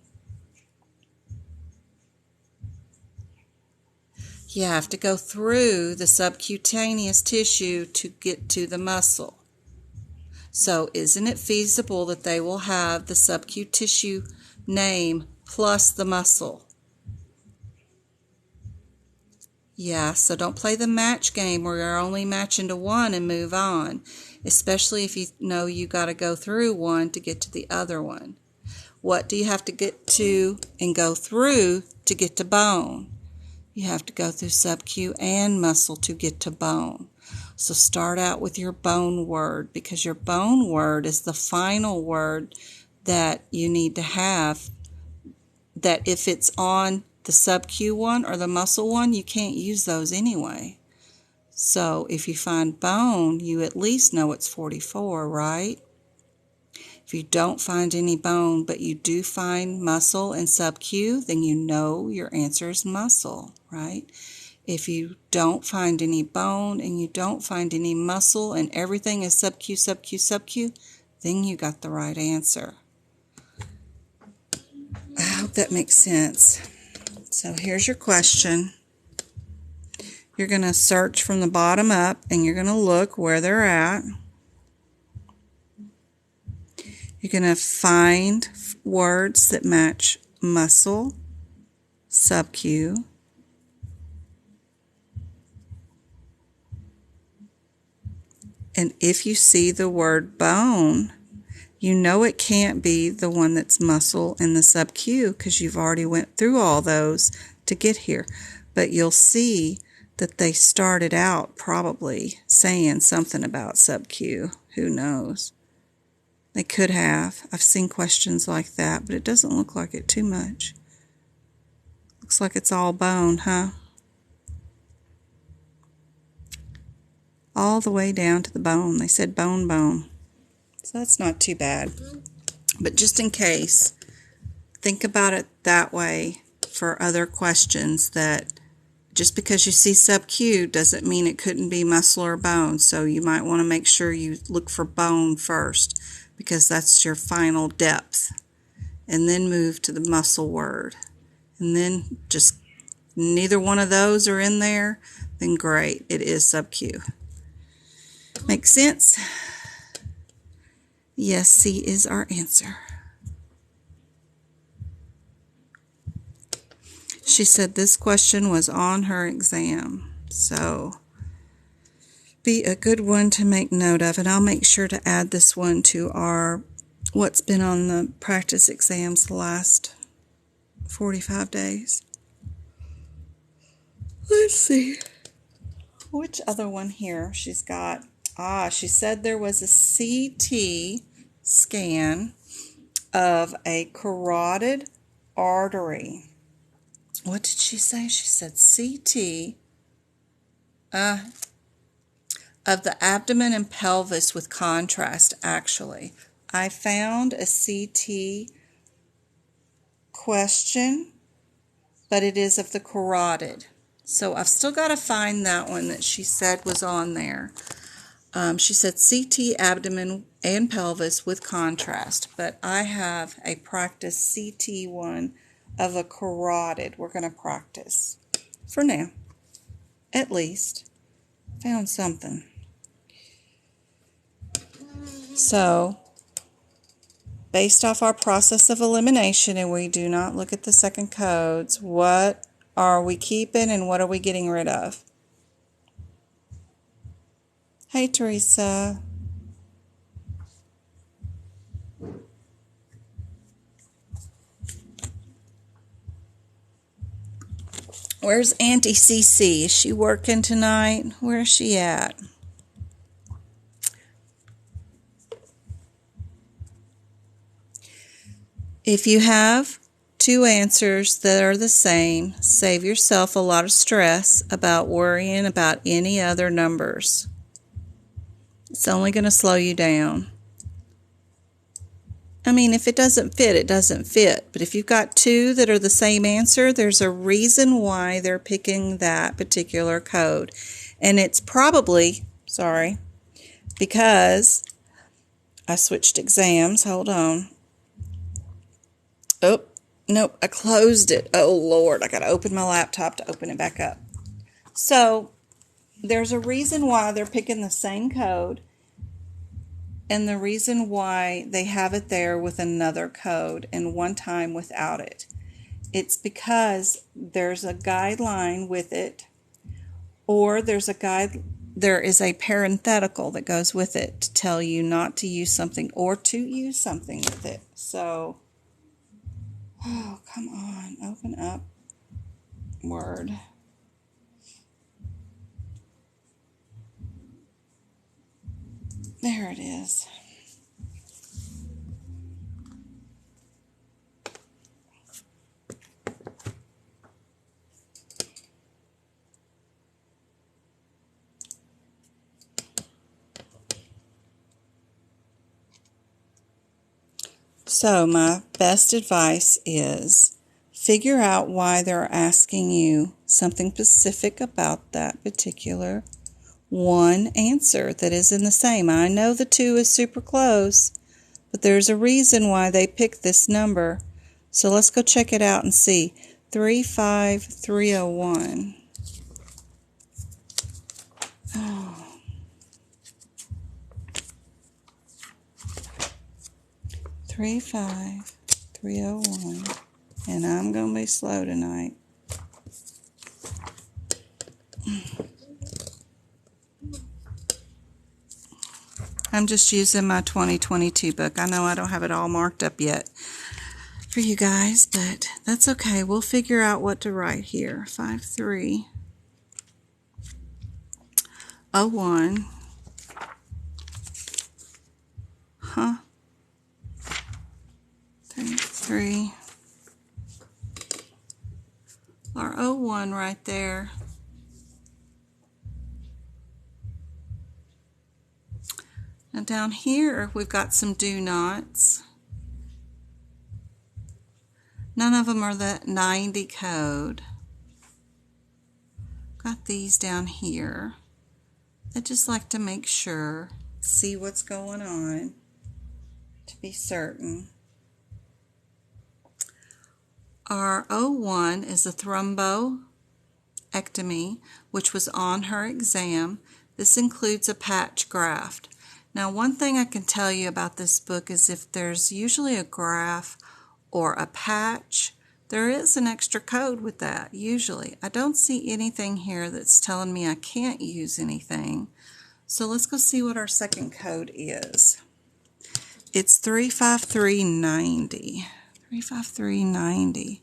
You have to go through the subcutaneous tissue to get to the muscle. So isn't it feasible that they will have the sub-Q tissue name plus the muscle? Yeah, so don't play the match game where you're only matching to one and move on, especially if you know you got to go through one to get to the other one. What do you have to get to and go through to get to bone? You have to go through sub-Q and muscle to get to bone. So start out with your bone word, because your bone word is the final word that you need to have, that if it's on the sub-Q one or the muscle one, you can't use those anyway. So if you find bone, you at least know it's 44, right? If you don't find any bone, but you do find muscle and sub-Q, then you know your answer is muscle, right? If you don't find any bone and you don't find any muscle and everything is sub-Q, sub-Q, sub-Q, then you got the right answer. I hope that makes sense. So here's your question. You're going to search from the bottom up, and you're going to look where they're at. You're going to find words that match muscle, sub-Q, and if you see the word bone, you know it can't be the one that's muscle and the sub-Q because you've already went through all those to get here. But you'll see that they started out probably saying something about sub-Q. Who knows? They could have. I've seen questions like that, but it doesn't look like it too much. Looks like it's all bone, huh? All the way down to the bone. They said bone, bone. So that's not too bad. But just in case, think about it that way for other questions, that just because you see sub-Q doesn't mean it couldn't be muscle or bone. So you might want to make sure you look for bone first, because that's your final depth. And then move to the muscle word. And then just neither one of those are in there, then great, it is sub-Q. Make sense? Yes, C is our answer. She said this question was on her exam, so be a good one to make note of, and I'll make sure to add this one to our what's been on the practice exams the last 45 days. Let's see. Which other one here she's got? She said there was a CT scan of a carotid artery. What did she say? She said CT of the abdomen and pelvis with contrast, actually. I found a CT question, but it is of the carotid. So I've still got to find that one that she said was on there. She said CT abdomen and pelvis with contrast, but I have a practice CT one of a carotid we're going to practice for now, at least. Found something. So, based off our process of elimination, and we do not look at the second codes, what are we keeping and what are we getting rid of? Hey, Teresa. Where's Auntie Cece? Is she working tonight? Where is she at? If you have two answers that are the same, save yourself a lot of stress about worrying about any other numbers. It's only going to slow you down. I mean, if it doesn't fit, it doesn't fit. But if you've got two that are the same answer, there's a reason why they're picking that particular code. And it's probably, because I switched exams. Hold on. Oh, nope, I closed it. Oh, Lord, I got to open my laptop to open it back up. So there's a reason why they're picking the same code, and the reason why they have it there with another code and one time without it. It's because there's a guideline with it, or there is a parenthetical that goes with it to tell you not to use something or to use something with it. So, oh, come on, open up Word. There it is. So my best advice is figure out why they're asking you something specific about that particular one answer that is in the same. I know the two is super close, but there's a reason why they picked this number. So let's go check it out and see. 35301. Oh. 35301. And I'm going to be slow tonight. I'm just using my 2022 book. I know I don't have it all marked up yet for you guys, but that's okay. We'll figure out what to write here. 5301. Huh? 33. Our 01 right there. Now down here we've got some do nots. None of them are the 90 code. Got these down here. I just like to make sure, see what's going on to be certain. Our 01 is a thromboectomy, which was on her exam. This includes a patch graft. Now, one thing I can tell you about this book is if there's usually a graft or a patch, there is an extra code with that, usually. I don't see anything here that's telling me I can't use anything. So let's go see what our second code is. It's 35390. 35390.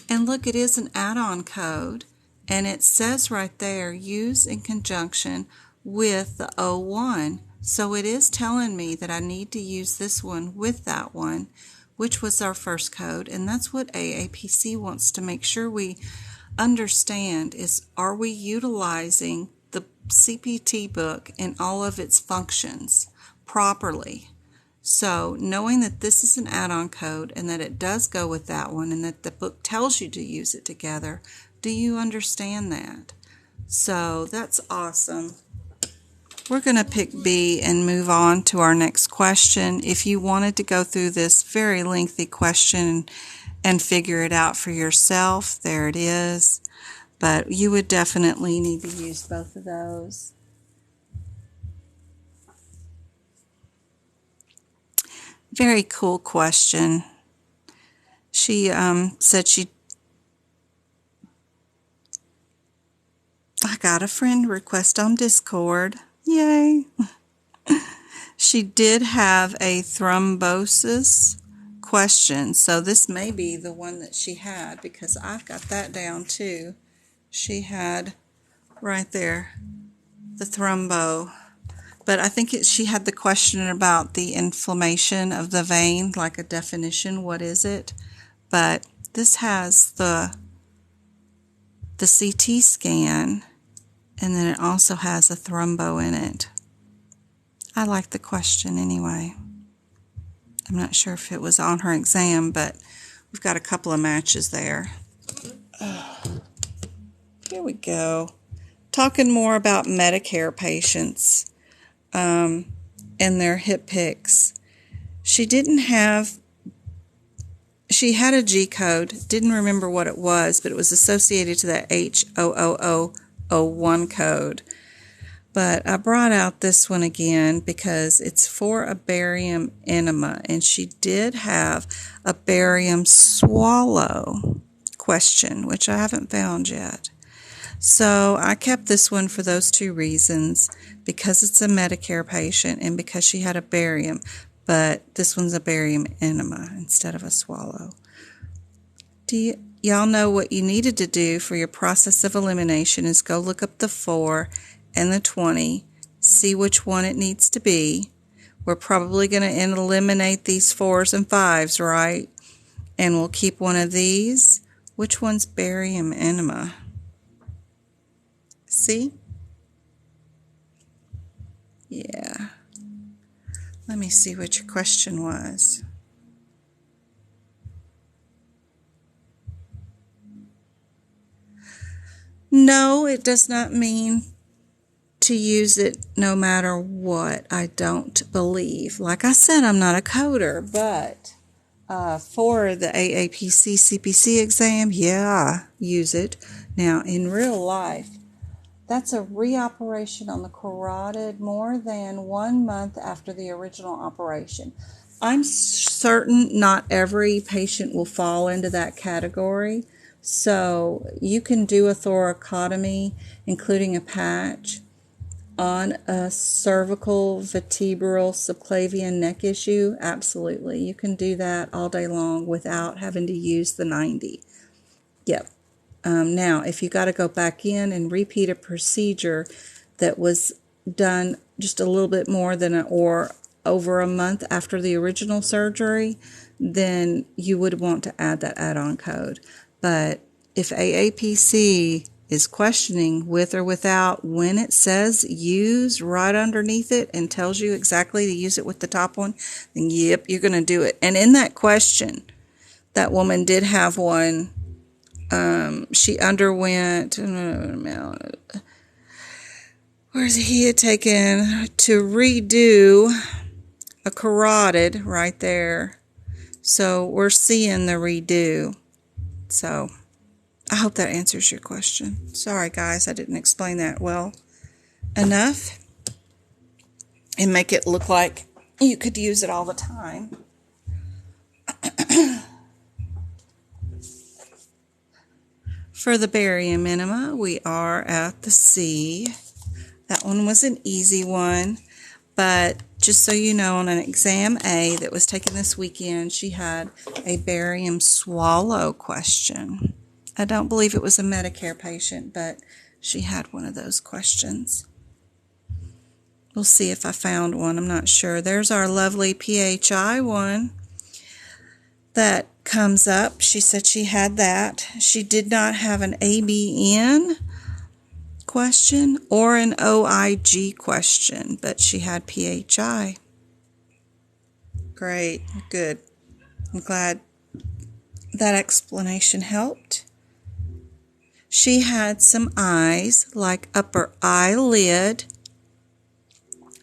And look, it is an add-on code. And it says right there, use in conjunction with the 01. So it is telling me that I need to use this one with that one, which was our first code. And that's what AAPC wants to make sure we understand is, are we utilizing the CPT book in all of its functions properly? So knowing that this is an add-on code and that it does go with that one and that the book tells you to use it together, do you understand that? So that's awesome. We're going to pick B and move on to our next question. If you wanted to go through this very lengthy question and figure it out for yourself, there it is. But you would definitely need to use both of those. Very cool question. She said I got a friend request on Discord. Yay! She did have a thrombosis question, so this may be the one that she had because I've got that down too. She had right there the thrombo, but I think she had the question about the inflammation of the vein, like a definition, what is it? But this has the CT scan, and then it also has a thrombo in it. I like the question anyway. I'm not sure if it was on her exam, but we've got a couple of matches there. Here we go. Talking more about Medicare patients and their hip picks. She had a G code, didn't remember what it was, but it was associated to that H0001 code. But I brought out this one again because it's for a barium enema, and she did have a barium swallow question, which I haven't found yet. So I kept this one for those two reasons, because it's a Medicare patient and because she had a barium, but this one's a barium enema instead of a swallow. Y'all know what you needed to do for your process of elimination is go look up the 4 and the 20, see which one it needs to be. We're probably going to eliminate these 4s and 5s, right? And we'll keep one of these. Which one's barium enema? See? Yeah. Let me see what your question was. No, it does not mean to use it no matter what. I don't believe. Like I said, I'm not a coder, but For the AAPC CPC exam, yeah, use it. Now, in real life, that's a reoperation on the carotid more than 1 month after the original operation. I'm certain not every patient will fall into that category, so you can do a thoracotomy, including a patch, on a cervical vertebral subclavian neck issue. Absolutely. You can do that all day long without having to use the 90. Yep. Now, if you got to go back in and repeat a procedure that was done just a little bit more than or over a month after the original surgery, then you would want to add that add-on code. But if AAPC is questioning with or without, when it says use right underneath it and tells you exactly to use it with the top one, then yep, you're going to do it. And in that question, that woman did have one. She underwent, where's he had taken to redo a carotid right there. So we're seeing the redo. So I hope that answers your question. Sorry guys, I didn't explain that well enough and make it look like you could use it all the time. For the barium minima, we are at the C. That one was an easy one, but just so you know, on an exam A that was taken this weekend, she had a barium swallow question. I don't believe it was a Medicare patient, but she had one of those questions. We'll see if I found one. I'm not sure. There's our lovely PHI one that comes up. She said she had that. She did not have an ABN question or an OIG question, but she had PHI. Great, good. I'm glad that explanation helped. She had some eyes, like upper eyelid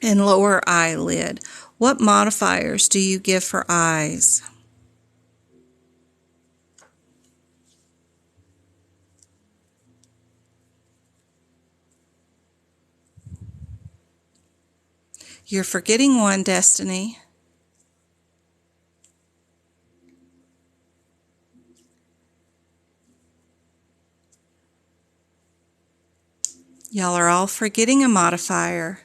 and lower eyelid. What modifiers do you give for eyes? You're forgetting one, Destiny. Y'all are all forgetting a modifier.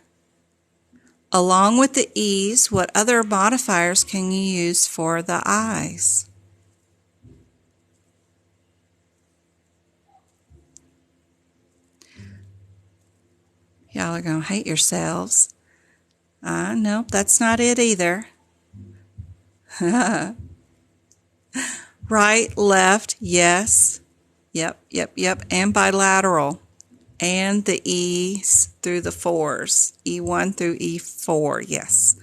Along with the E's, what other modifiers can you use for the eyes? Y'all are going to hate yourselves. Nope, that's not it either. Right, left, yes. Yep, and bilateral. And the E's through the fours. E1 through E4, yes.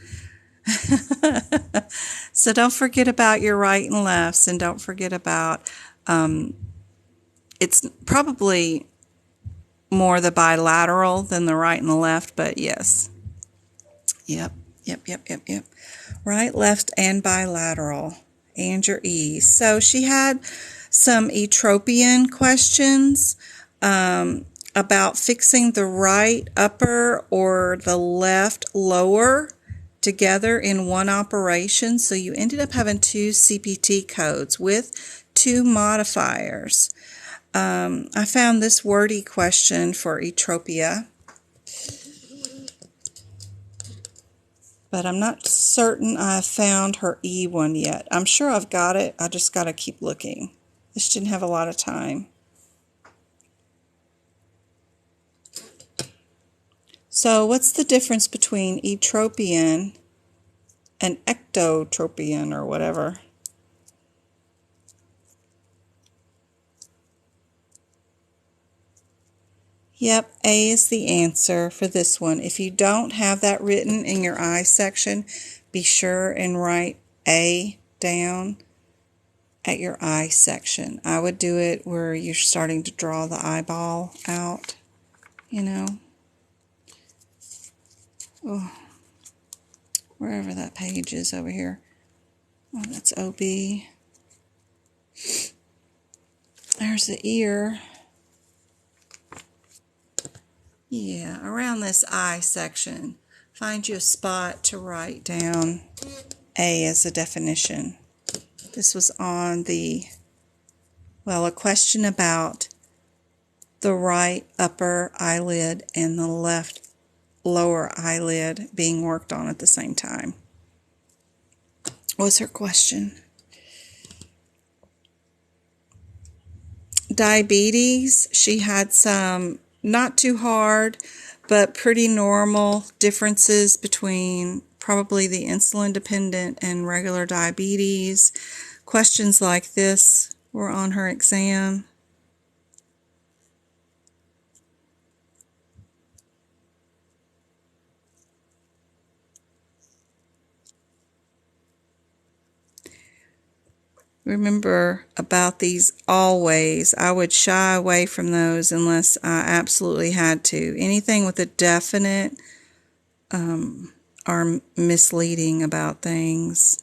So don't forget about your right and lefts, and don't forget about, it's probably more the bilateral than the right and the left, but yes. Yep. Right, left, and bilateral, and your E's. So she had some etropian questions about fixing the right upper or the left lower together in one operation. So you ended up having 2 CPT codes with 2 modifiers. I found this wordy question for etropia, but I'm not certain I've found her E one yet. I'm sure I've got it. I just got to keep looking. This didn't have a lot of time. So what's the difference between etropian and ectotropian or whatever? Yep, A is the answer for this one. If you don't have that written in your I section, be sure and write A down at your I section. I would do it where you're starting to draw the eyeball out, you know. Oh, wherever that page is over here. Oh, that's OB. There's the ear. Yeah, around this eye section, find you a spot to write down A as a definition. This was on a question about the right upper eyelid and the left lower eyelid being worked on at the same time. What's her question? Diabetes, she had some not too hard, but pretty normal differences between probably the insulin dependent and regular diabetes. Questions like this were on her exam. Remember about these always. I would shy away from those unless I absolutely had to. Anything with a definite are misleading about things,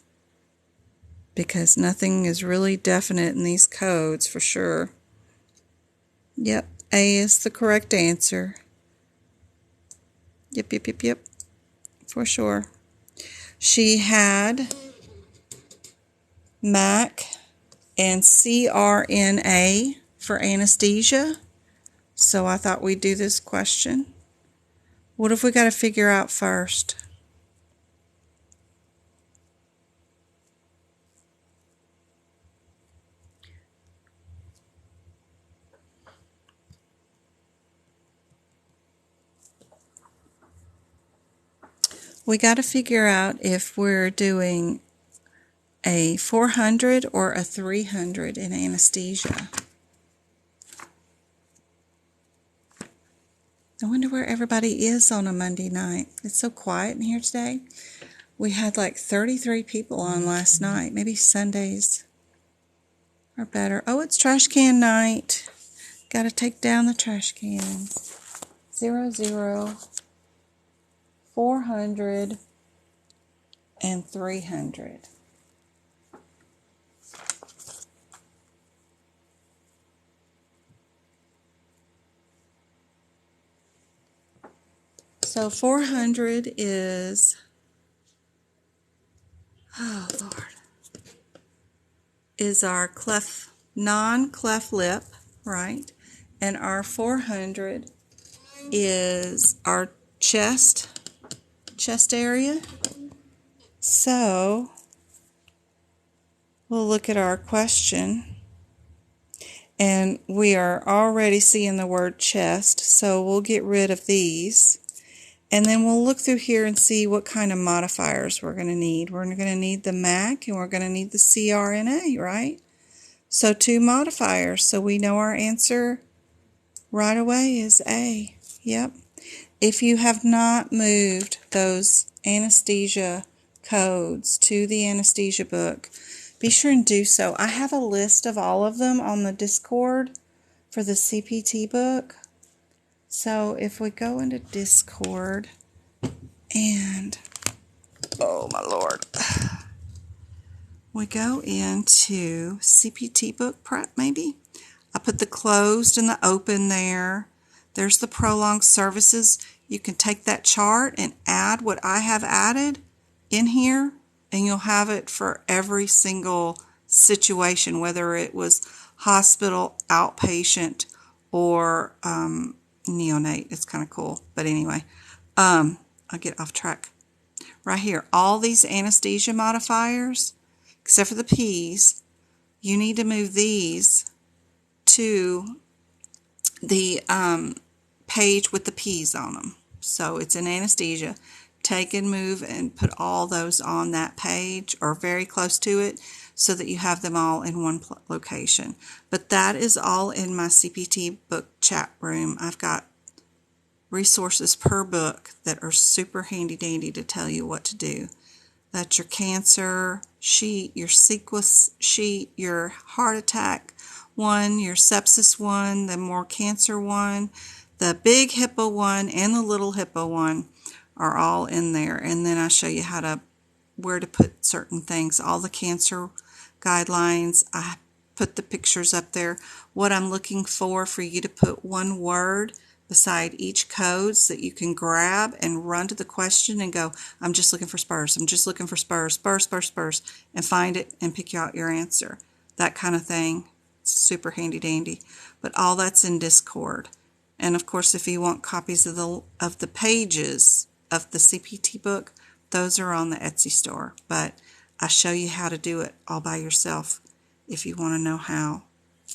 because nothing is really definite in these codes for sure. Yep, A is the correct answer. Yep, for sure. She had MAC and CRNA for anesthesia, so I thought we'd do this question. What have we got to figure out first? We got to figure out if we're doing a 400 or a 300 in anesthesia. I wonder where everybody is on a Monday night. It's so quiet in here today. We had like 33 people on last night. Maybe Sundays are better. Oh, it's trash can night. Got to take down the trash cans. 00, 400, and 300. So 400 is, oh Lord, is our non-cleft lip, right? And our 400 is our chest area. So we'll look at our question, and we are already seeing the word chest, so we'll get rid of these. And then we'll look through here and see what kind of modifiers we're going to need. We're going to need the MAC and we're going to need the CRNA, right? So 2 modifiers. So we know our answer right away is A. Yep. If you have not moved those anesthesia codes to the anesthesia book, be sure and do so. I have a list of all of them on the Discord for the CPT book. So if we go into Discord and, oh my Lord, we go into CPT book prep maybe. I put the closed and the open there. There's the prolonged services. You can take that chart and add what I have added in here, and you'll have it for every single situation, whether it was hospital, outpatient, or neonate. It's kind of cool, but anyway, I'll get off track. Right here, all these anesthesia modifiers, except for the P's, you need to move these to the page with the P's on them. So it's in anesthesia. Take and move and put all those on that page or very close to it so that you have them all in one location. But that is all in my CPT book chat room. I've got resources per book that are super handy dandy to tell you what to do. That's your cancer sheet, your sequence sheet, your heart attack one, your sepsis one, the more cancer one, the big HIPAA one, and the little HIPAA one are all in there. And then I show you how to where to put certain things. All the cancer guidelines, I put the pictures up there. What I'm looking for you to put one word beside each code so that you can grab and run to the question and go, I'm just looking for spurs. I'm just looking for spurs, spurs, spurs, spurs, and find it and pick out your answer. That kind of thing. It's super handy dandy. But all that's in Discord. And of course, if you want copies of the pages of the CPT book, those are on the Etsy store. But I show you how to do it all by yourself if you want to know how.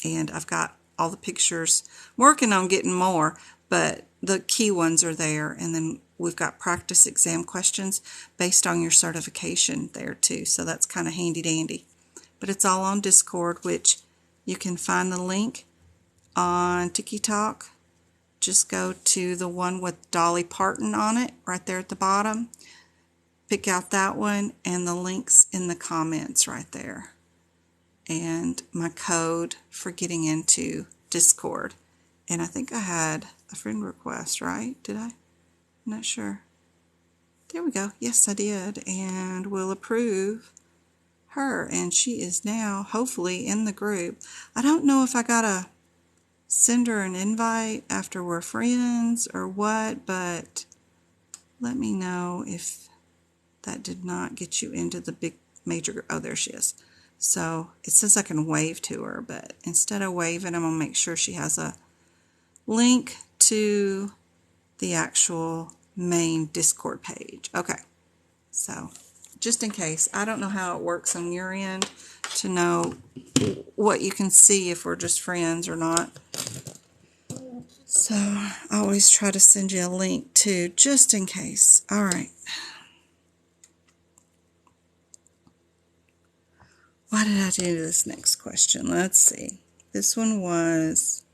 And I've got all the pictures. I'm working on getting more, but the key ones are there. And then we've got practice exam questions based on your certification there too. So that's kind of handy dandy. But it's all on Discord, which you can find the link on TikTok. Just go to the one with Dolly Parton on it right there at the bottom. Pick out that one, and the link's in the comments right there. And my code for getting into Discord. And I think I had a friend request, right? Did I? I'm not sure. There we go. Yes, I did. And we'll approve her. And she is now hopefully in the group. I don't know if I gotta send her an invite after we're friends or what, but let me know if that did not get you into the big major group. Oh, there she is. So it says I can wave to her, but instead of waving, I'm going to make sure she has a link to the actual main Discord page. Okay, so just in case, I don't know how it works on your end to know what you can see if we're just friends or not. So I always try to send you a link too, just in case. All right. Why did I do this next question? Let's see. This one was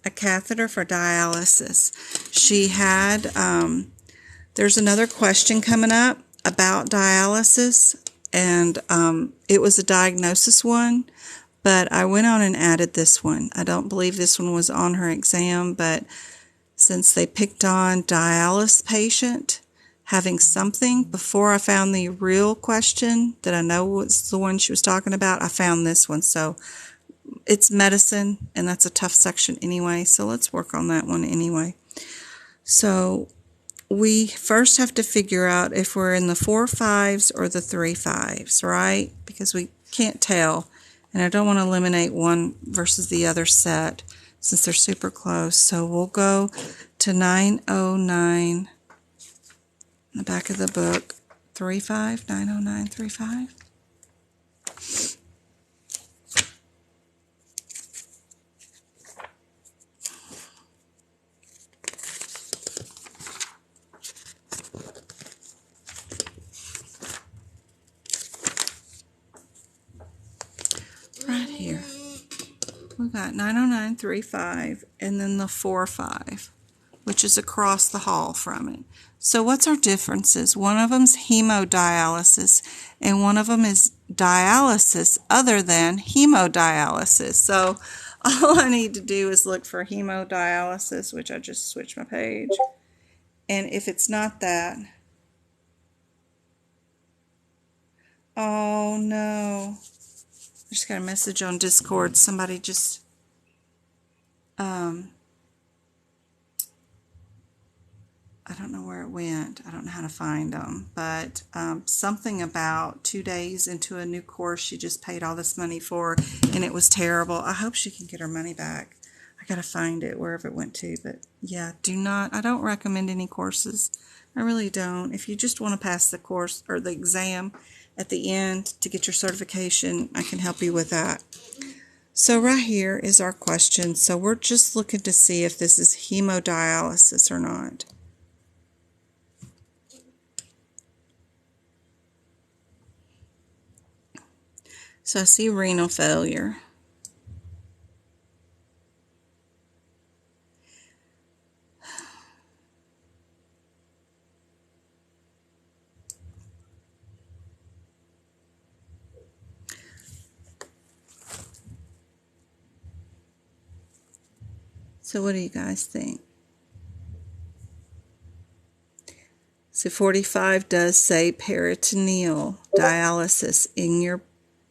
a catheter for dialysis. She had, there's another question coming up about dialysis, and it was a diagnosis one, but I went on and added this one. I don't believe this one was on her exam, but since they picked on dialysis patient having something before I found the real question that I know was the one she was talking about, I found this one. So it's medicine, and that's a tough section anyway, so let's work on that one anyway. So we first have to figure out if we're in the 4-5s or the 3-5s, right? Because we can't tell, and I don't want to eliminate one versus the other set since they're super close. So we'll go to 909 in the back of the book, 3-5, 909, 3-5. Right here. We got 909, 3-5, and then the 4-5, which is across the hall from it. So what's our differences? One of them's hemodialysis, and one of them is dialysis other than hemodialysis. So all I need to do is look for hemodialysis, which I just switched my page. And if it's not that, oh no. I just got a message on Discord. Somebody just, I don't know where it went. I don't know how to find them. But something about 2 days into a new course she just paid all this money for, and it was terrible. I hope she can get her money back. I got to find it wherever it went to. But yeah, I don't recommend any courses. I really don't. If you just want to pass the course or the exam at the end to get your certification, I can help you with that. So right here is our question. So we're just looking to see if this is hemodialysis or not. So I see renal failure. So what do you guys think? So 45 does say peritoneal dialysis in your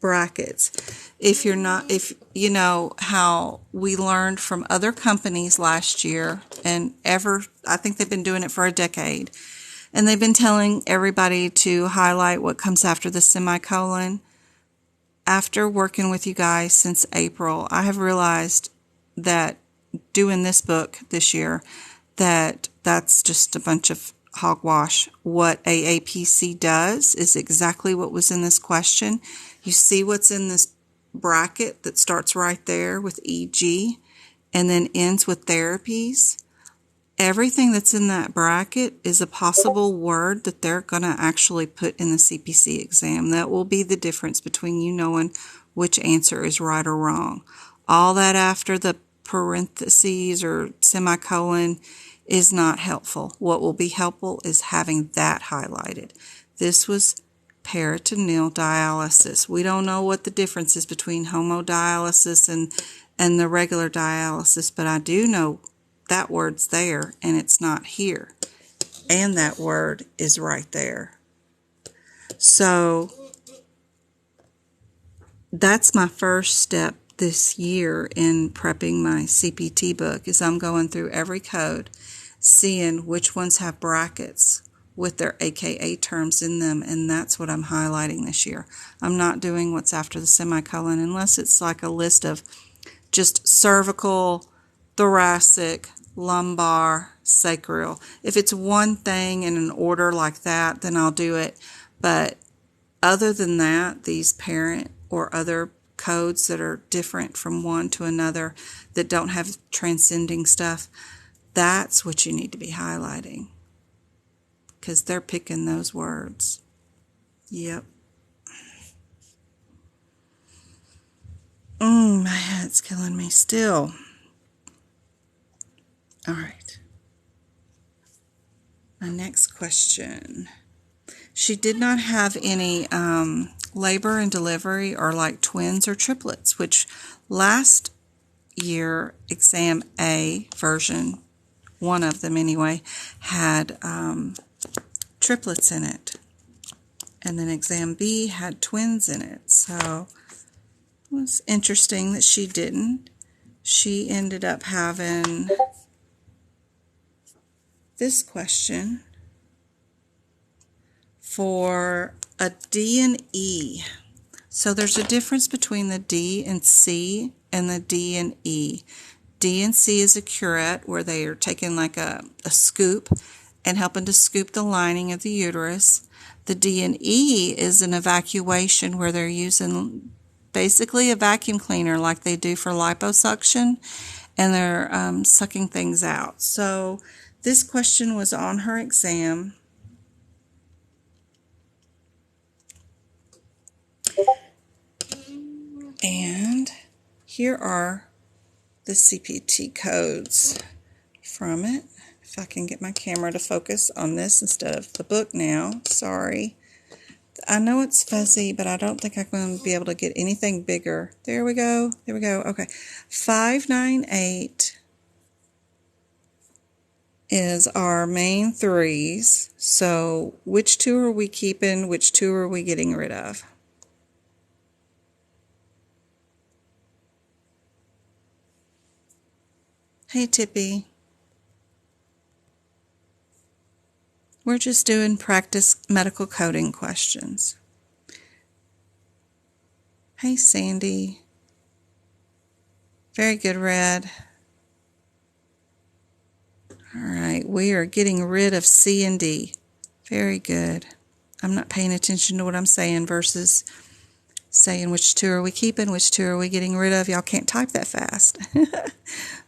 brackets. If you're not, if you know how we learned from other companies last year, and I think they've been doing it for a decade, and they've been telling everybody to highlight what comes after the semicolon. After working with you guys since April, I have realized that doing this book this year, that's just a bunch of hogwash. What AAPC does is exactly what was in this question. You see what's in this bracket that starts right there with EG and then ends with therapies. Everything that's in that bracket is a possible word that they're going to actually put in the CPC exam. That will be the difference between you knowing which answer is right or wrong. All that after the parentheses or semicolon is not helpful. What will be helpful is having that highlighted. This was peritoneal dialysis. We don't know what the difference is between hemodialysis and the regular dialysis, but I do know that word's there and it's not here. And that word is right there. So that's my first step this year in prepping my CPT book, is I'm going through every code, seeing which ones have brackets with their AKA terms in them, and that's what I'm highlighting this year. I'm not doing what's after the semicolon unless it's like a list of just cervical, thoracic, lumbar, sacral. If it's one thing in an order like that, then I'll do it. But other than that, these parent or other codes that are different from one to another that don't have transcending stuff, that's what you need to be highlighting, because they're picking those words. Yep. My head's killing me still. All right. My next question. She did not have any labor and delivery or like twins or triplets, which last year, exam A version, one of them anyway, had triplets in it. And then exam B had twins in it. So it was interesting that she didn't. She ended up having this question for a D and E. So there's a difference between the D and C and the D and E. D and C is a curette, where they are taking like a scoop and helping to scoop the lining of the uterus. The D and E is an evacuation, where they're using basically a vacuum cleaner like they do for liposuction, and they're sucking things out. So this question was on her exam. And here are the CPT codes from it. If I can get my camera to focus on this instead of the book now. Sorry. I know it's fuzzy, but I don't think I'm going to be able to get anything bigger. There we go. There we go. Okay. 598 is our main threes. So which two are we keeping? Which two are we getting rid of? Hey, Tippy. We're just doing practice medical coding questions. Hey, Sandy. Very good, Red. All right, we are getting rid of C and D. Very good. I'm not paying attention to what I'm saying versus saying which two are we keeping, which two are we getting rid of. Y'all can't type that fast.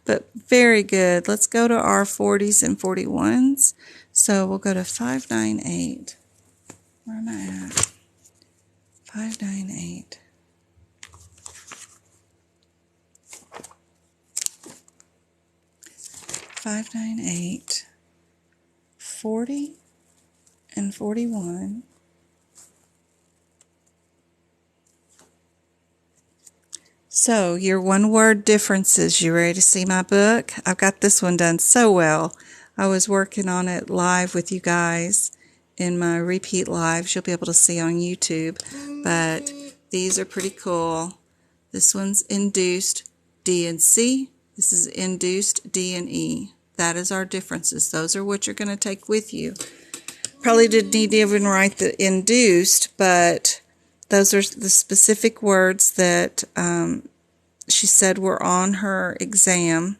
But very good. Let's go to our 40s and 41s. So we'll go to 598. Where am I at? 598. Five, 9, 8, 40 and 41. So your one-word differences. You ready to see my book? I've got this one done so well. I was working on it live with you guys, in my repeat lives you'll be able to see on YouTube, but these are pretty cool. This one's induced D and C. This is induced D and E. That is our differences. Those are what you're going to take with you. Probably didn't need to even write the induced, but those are the specific words that she said were on her exam.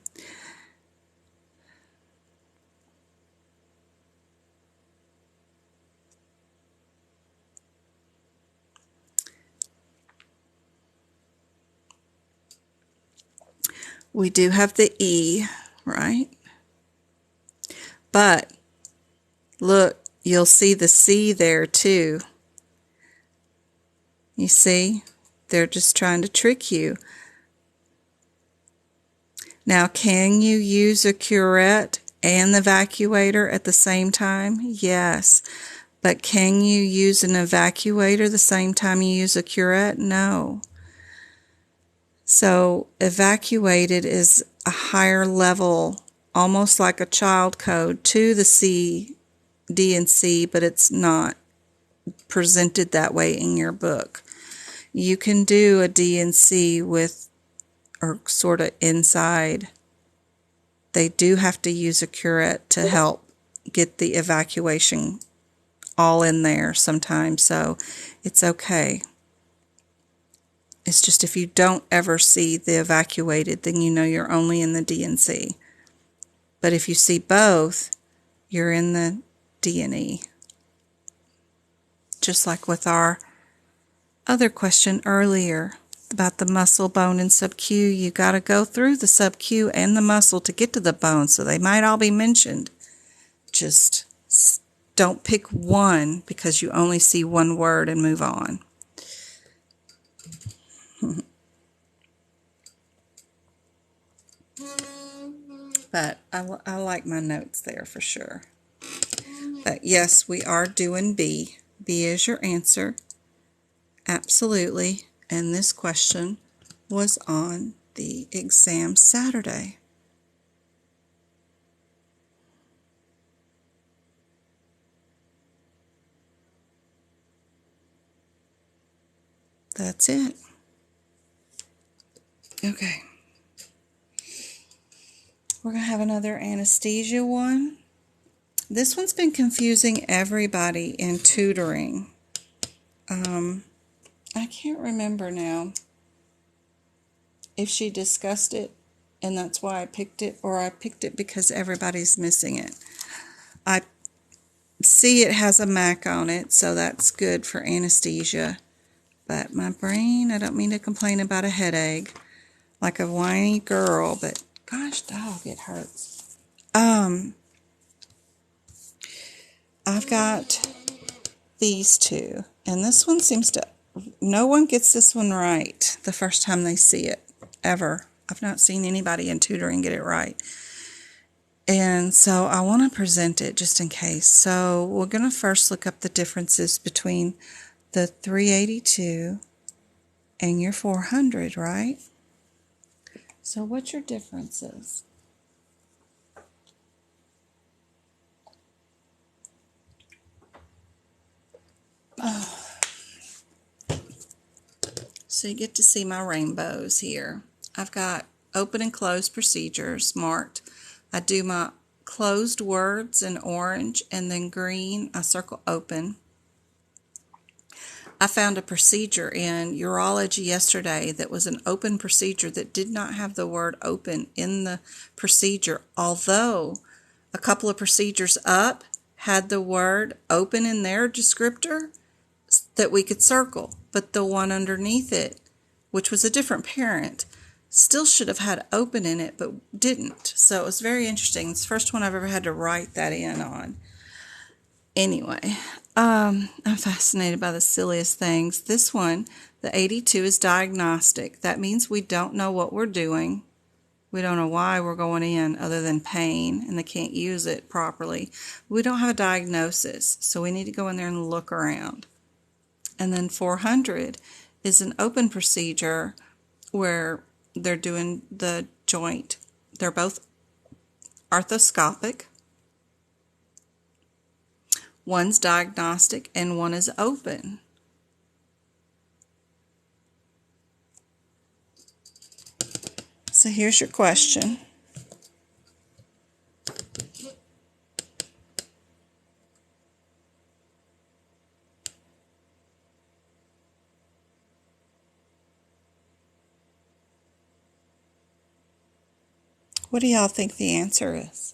We do have the E, right? But look, you'll see the C there too. You see? They're just trying to trick you. Now, can you use a curette and the evacuator at the same time? Yes. But can you use an evacuator the same time you use a curette? No. So evacuated is a higher level, almost like a child code to the C, D, and C, but it's not presented that way in your book. You can do a D and C with, or sort of inside. They do have to use a curette to help get the evacuation all in there sometimes, so it's okay. It's just if you don't ever see the evacuated, then you know you're only in the D and C. But if you see both, you're in the D and E. Just like with our other question earlier about the muscle, bone, and sub-Q, you got to go through the sub-Q and the muscle to get to the bone, so they might all be mentioned. Just don't pick one because you only see one word and move on. But I like my notes there for sure. But yes, we are doing B. B is your answer. Absolutely. And this question was on the exam Saturday. That's it. Okay. We're going to have another anesthesia one. This one's been confusing everybody in tutoring. I can't remember now if she discussed it and that's why I picked it, or I picked it because everybody's missing it. I see it has a MAC on it, so that's good for anesthesia. But my brain, I don't mean to complain about a headache like a whiny girl, but gosh, dog, it hurts. I've got these two, and this one seems to, no one gets this one right the first time they see it, ever. I've not seen anybody in tutoring get it right. And so I want to present it just in case. So we're going to first look up the differences between the 382 and your 400, right? So what's your differences? So you get to see my rainbows here. I've got open and closed procedures marked. I do my closed words in orange, and then green I circle open. I found a procedure in urology yesterday that was an open procedure that did not have the word open in the procedure, although a couple of procedures up had the word open in their descriptor that we could circle, but the one underneath it, which was a different parent, still should have had open in it, but didn't. So it was very interesting. It's the first one I've ever had to write that in on. Anyway, I'm fascinated by the silliest things. This one, the 82, is diagnostic. That means we don't know what we're doing. We don't know why we're going in other than pain, and they can't use it properly. We don't have a diagnosis, so we need to go in there and look around. And then 400 is an open procedure where they're doing the joint. They're both arthroscopic. One's diagnostic and one is open. So here's your question. What do y'all think the answer is?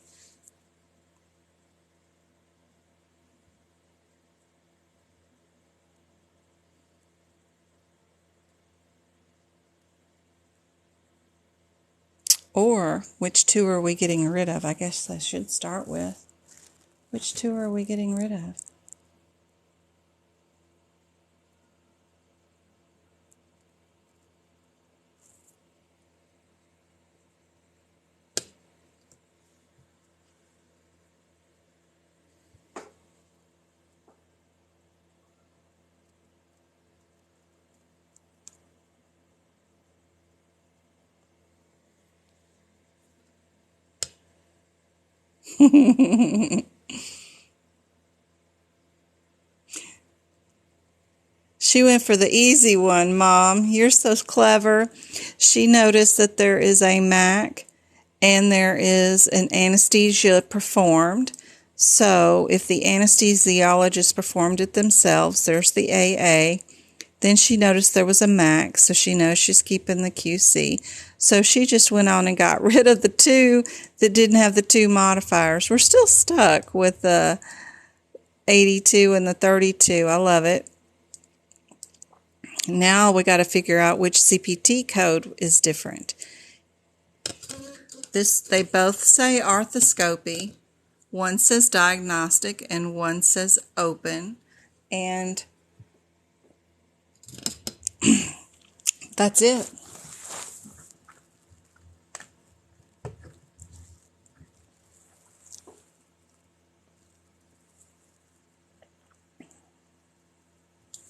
Or, which two are we getting rid of? I guess I should start with, which two are we getting rid of? She went for the easy one, Mom. You're so clever. She noticed that there is a MAC and there is an anesthesia performed. So if the anesthesiologist performed it themselves, there's the AA. Then she noticed there was a MAC, so she knows she's keeping the QC. So she just went on and got rid of the two that didn't have the two modifiers. We're still stuck with the 82 and the 32. I love it. Now we got to figure out which CPT code is different. They both say arthroscopy. One says diagnostic and one says open. And that's it.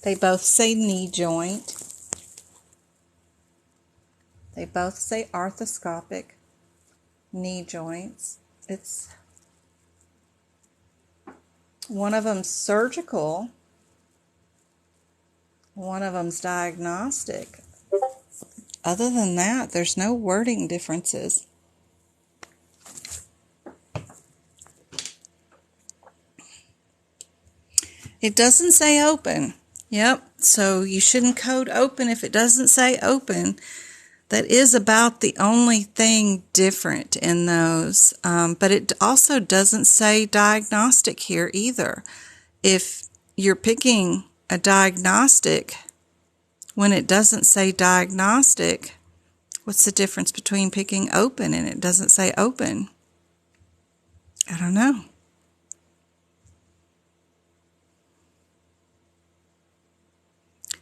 They both say knee joint. They both say arthroscopic knee joints. It's one of them's surgical, one of them's diagnostic. Other than that, there's no wording differences. It doesn't say open. Yep, so you shouldn't code open if it doesn't say open. That is about the only thing different in those. But it also doesn't say diagnostic here either. If you're picking a diagnostic, when it doesn't say diagnostic, what's the difference between picking open and it doesn't say open? I don't know.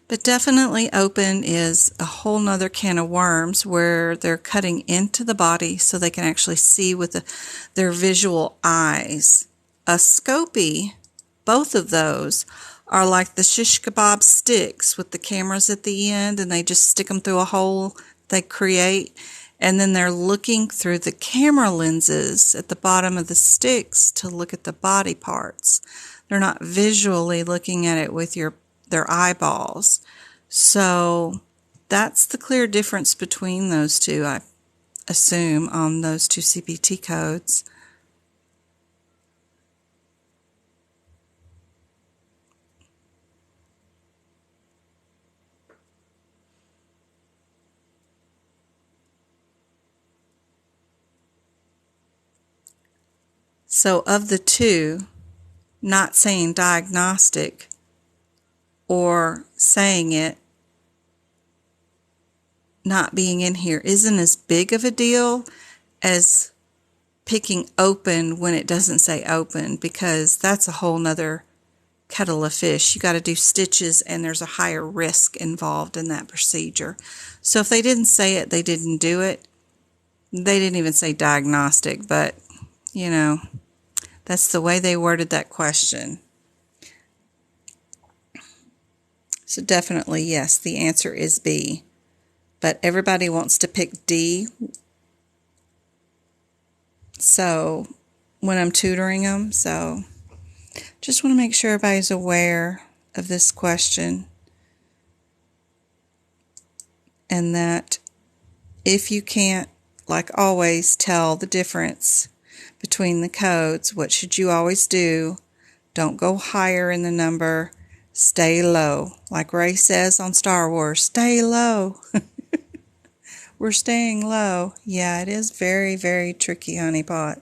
But definitely open is a whole nother can of worms where they're cutting into the body so they can actually see with their visual eyes. A scopy, both of those, are like the shish kebab sticks with the cameras at the end, and they just stick them through a hole they create, and then they're looking through the camera lenses at the bottom of the sticks to look at the body parts. They're not visually looking at it with their eyeballs. So that's the clear difference between those two, I assume, on those two CPT codes. So of the two, not saying diagnostic or saying it not being in here isn't as big of a deal as picking open when it doesn't say open, because that's a whole nother kettle of fish. You got to do stitches and there's a higher risk involved in that procedure. So if they didn't say it, they didn't do it. They didn't even say diagnostic, but you know, that's the way they worded that question. So definitely, yes, the answer is B. But everybody wants to pick D. So when I'm tutoring them, so Just want to make sure everybody's aware of this question, and that if you can't, like always, tell the difference between the codes, what should you always do? Don't go higher in the number. Stay low. Like Ray says on Star Wars, stay low. We're staying low. Yeah, it is very, very tricky, honeypot.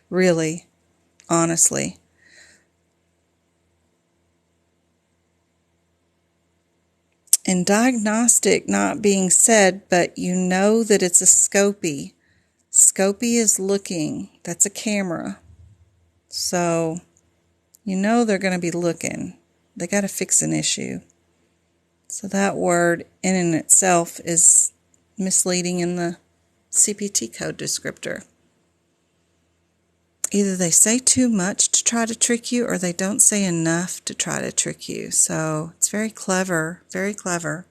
Really, honestly. And diagnostic not being said, but you know that it's a Scopy. Scopy is looking. That's a camera. So you know they're going to be looking. They got to fix an issue. So that word in and itself is misleading in the CPT code descriptor. Either they say too much to try to trick you, or they don't say enough to try to trick you. So it's very clever, very clever.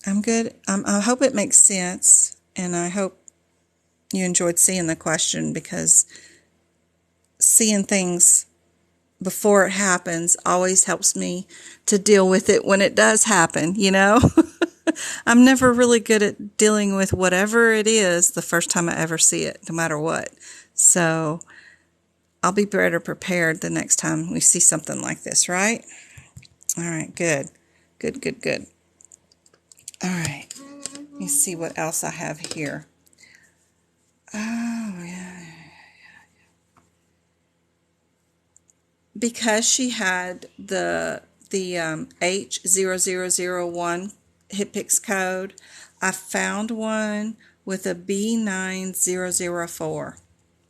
I'm good. I hope it makes sense, and I hope you enjoyed seeing the question, because seeing things before it happens always helps me to deal with it when it does happen, you know? I'm never really good at dealing with whatever it is the first time I ever see it, no matter what. So I'll be better prepared the next time we see something like this, right? All right, good. Good, good, good. All right, let me see what else I have here. Oh, yeah. Because she had the H0001 HitPix code, I found one with a B9004.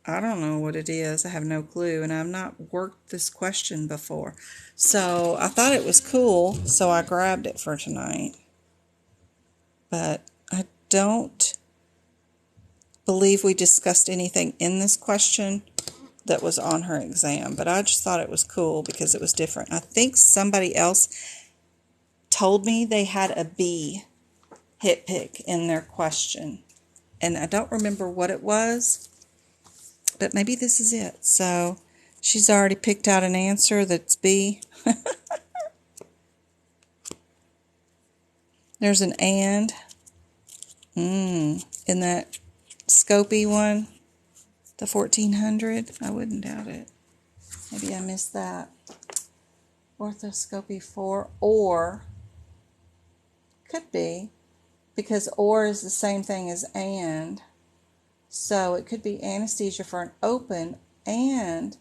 I don't know what it is. I have no clue, and I've not worked this question before. So I thought it was cool, so I grabbed it for tonight. But I don't believe we discussed anything in this question that was on her exam, but I just thought it was cool because it was different. I think somebody else told me they had a B HitPick in their question, and I don't remember what it was, but maybe this is it. So she's already picked out an answer that's B. There's an and in that Scopy one, the 1400. I wouldn't doubt it. Maybe I missed that. Orthoscopy 4, or could be, because or is the same thing as and. So it could be anesthesia for an open and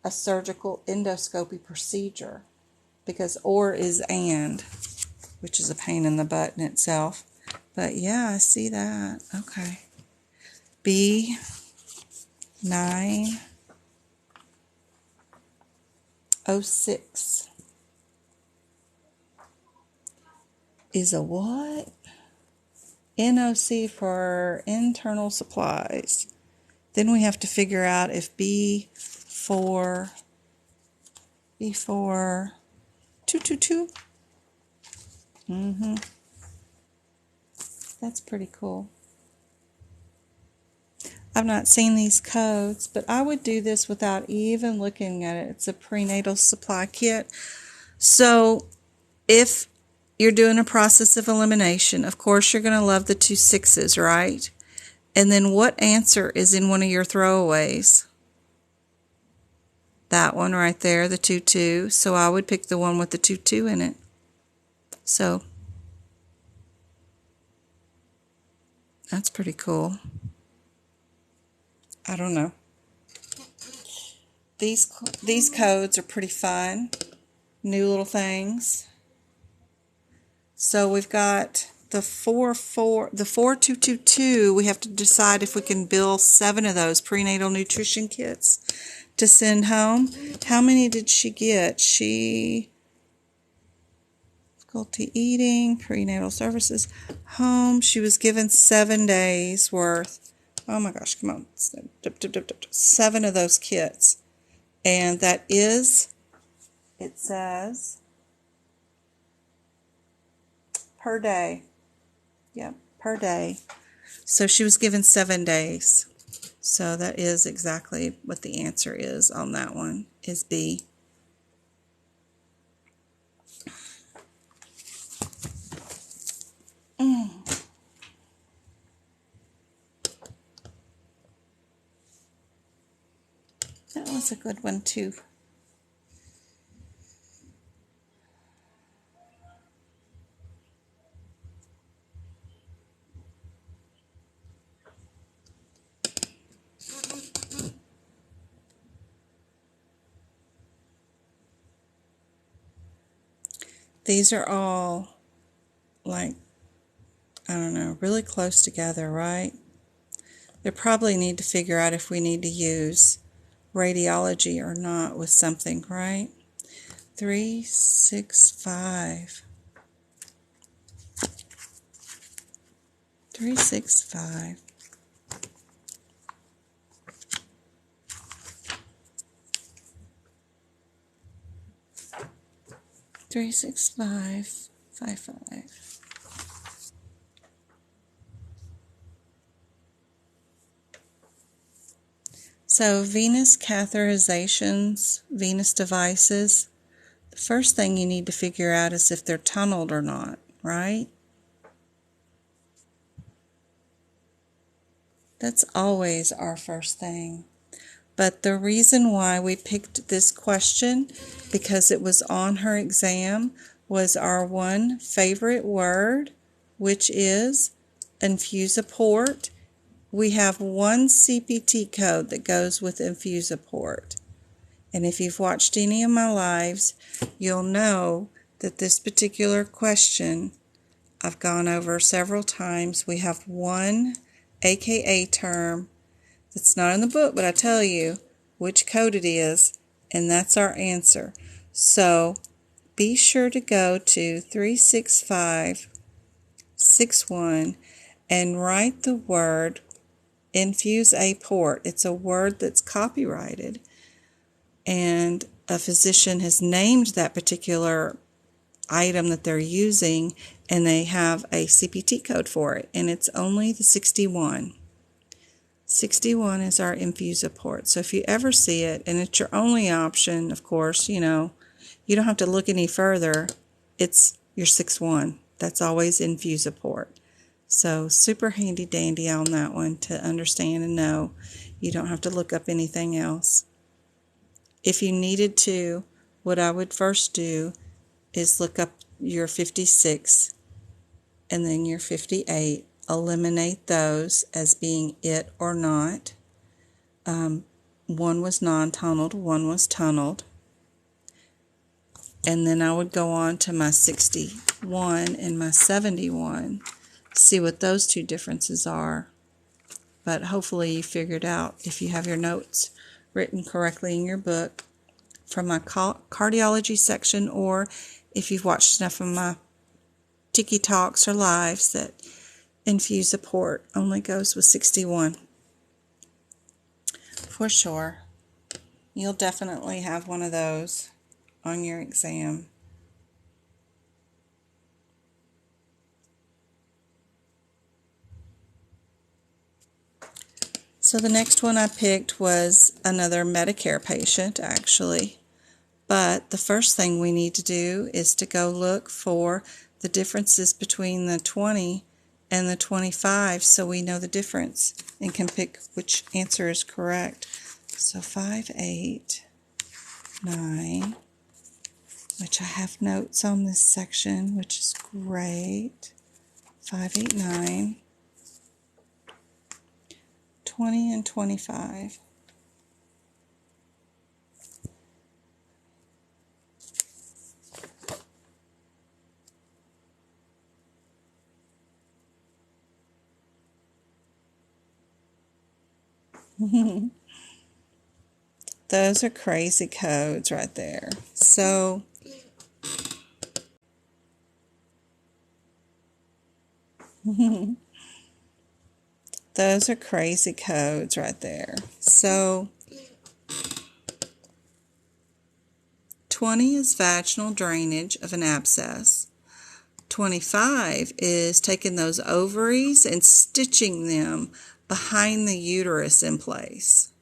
a surgical endoscopy procedure, because or is and, which is a pain in the butt in itself. But yeah, I see that. Okay. B906 is a what? NOC for internal supplies. Then we have to figure out if B4 222. That's pretty cool. I've not seen these codes, but I would do this without even looking at it. It's a prenatal supply kit. So if you're doing a process of elimination, of course you're going to love the 2 6s, right? And then what answer is in one of your throwaways? That one right there, the 2 2. So I would pick the one with the 2 2 in it. So that's pretty cool. I don't know. These codes are pretty fun. New little things. So we've got the 4222. We have to decide if we can bill 7 of those prenatal nutrition kits to send home. How many did she get? Difficulty eating, prenatal services, home. She was given 7 days worth. Oh my gosh, come on. 7 of those kits. And that is, it says, per day. Yep, per day. So she was given 7 days. So that is exactly what the answer is on that one, is B. That was a good one too. These are all like, I don't know, really close together, right? They probably need to figure out if we need to use radiology or not with something, right? 3, 6, 5. 3, 6, 5. 3, 6, 5, 5, 5. So venous catheterizations, venous devices, the first thing you need to figure out is if they're tunneled or not, right? That's always our first thing. But the reason why we picked this question, because it was on her exam, was our one favorite word, which is infusiport. We have one CPT code that goes with infusiport. And if you've watched any of my lives, you'll know that this particular question I've gone over several times. We have one AKA term that's not in the book, but I tell you which code it is, and that's our answer. So be sure to go to 36561 and write the word infuse a port. It's a word that's copyrighted, and a physician has named that particular item that they're using, and they have a CPT code for it, and it's only the 61. 61 is our infusiport. So if you ever see it, and it's your only option, of course, you don't have to look any further. It's your 61. That's always infusiport. So super handy dandy on that one to understand and know. You don't have to look up anything else. If you needed to, what I would first do is look up your 56 and then your 58. Eliminate those as being it or not. One was non-tunneled, one was tunneled. And then I would go on to my 61 and my 71, see what those two differences are. But hopefully you figured out, if you have your notes written correctly in your book, from my cardiology section, or if you've watched enough of my Tiki Talks or lives, that infusiport only goes with 61. For sure. You'll definitely have one of those on your exam. So the next one I picked was another Medicare patient, actually. But the first thing we need to do is to go look for the differences between the 20 and the 25, so we know the difference and can pick which answer is correct. So 5, 8, 9, which I have notes on this section, which is great. 5, 8, 9, 20 and 25. Those are crazy codes right there. So those are crazy codes right there. So 20 is vaginal drainage of an abscess. 25 is taking those ovaries and stitching them behind the uterus in place.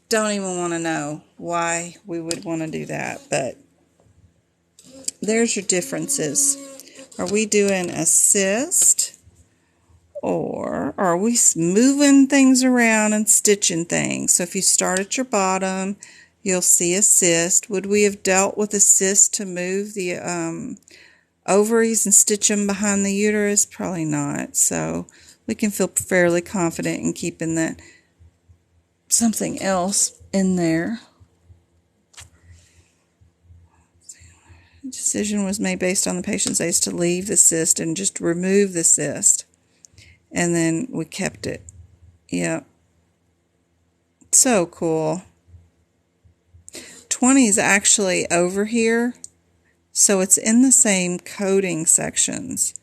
Don't even want to know why we would want to do that, but there's your differences. Are we doing a cyst, or are we moving things around and stitching things? So if you start at your bottom, you'll see a cyst. Would we have dealt with a cyst to move the ovaries and stitch them behind the uterus? Probably not. So we can feel fairly confident in keeping that something else in there. The decision was made based on the patient's age to leave the cyst and just remove the cyst. And then we kept it. Yep. So cool. 20 is actually over here, so it's in the same coding sections.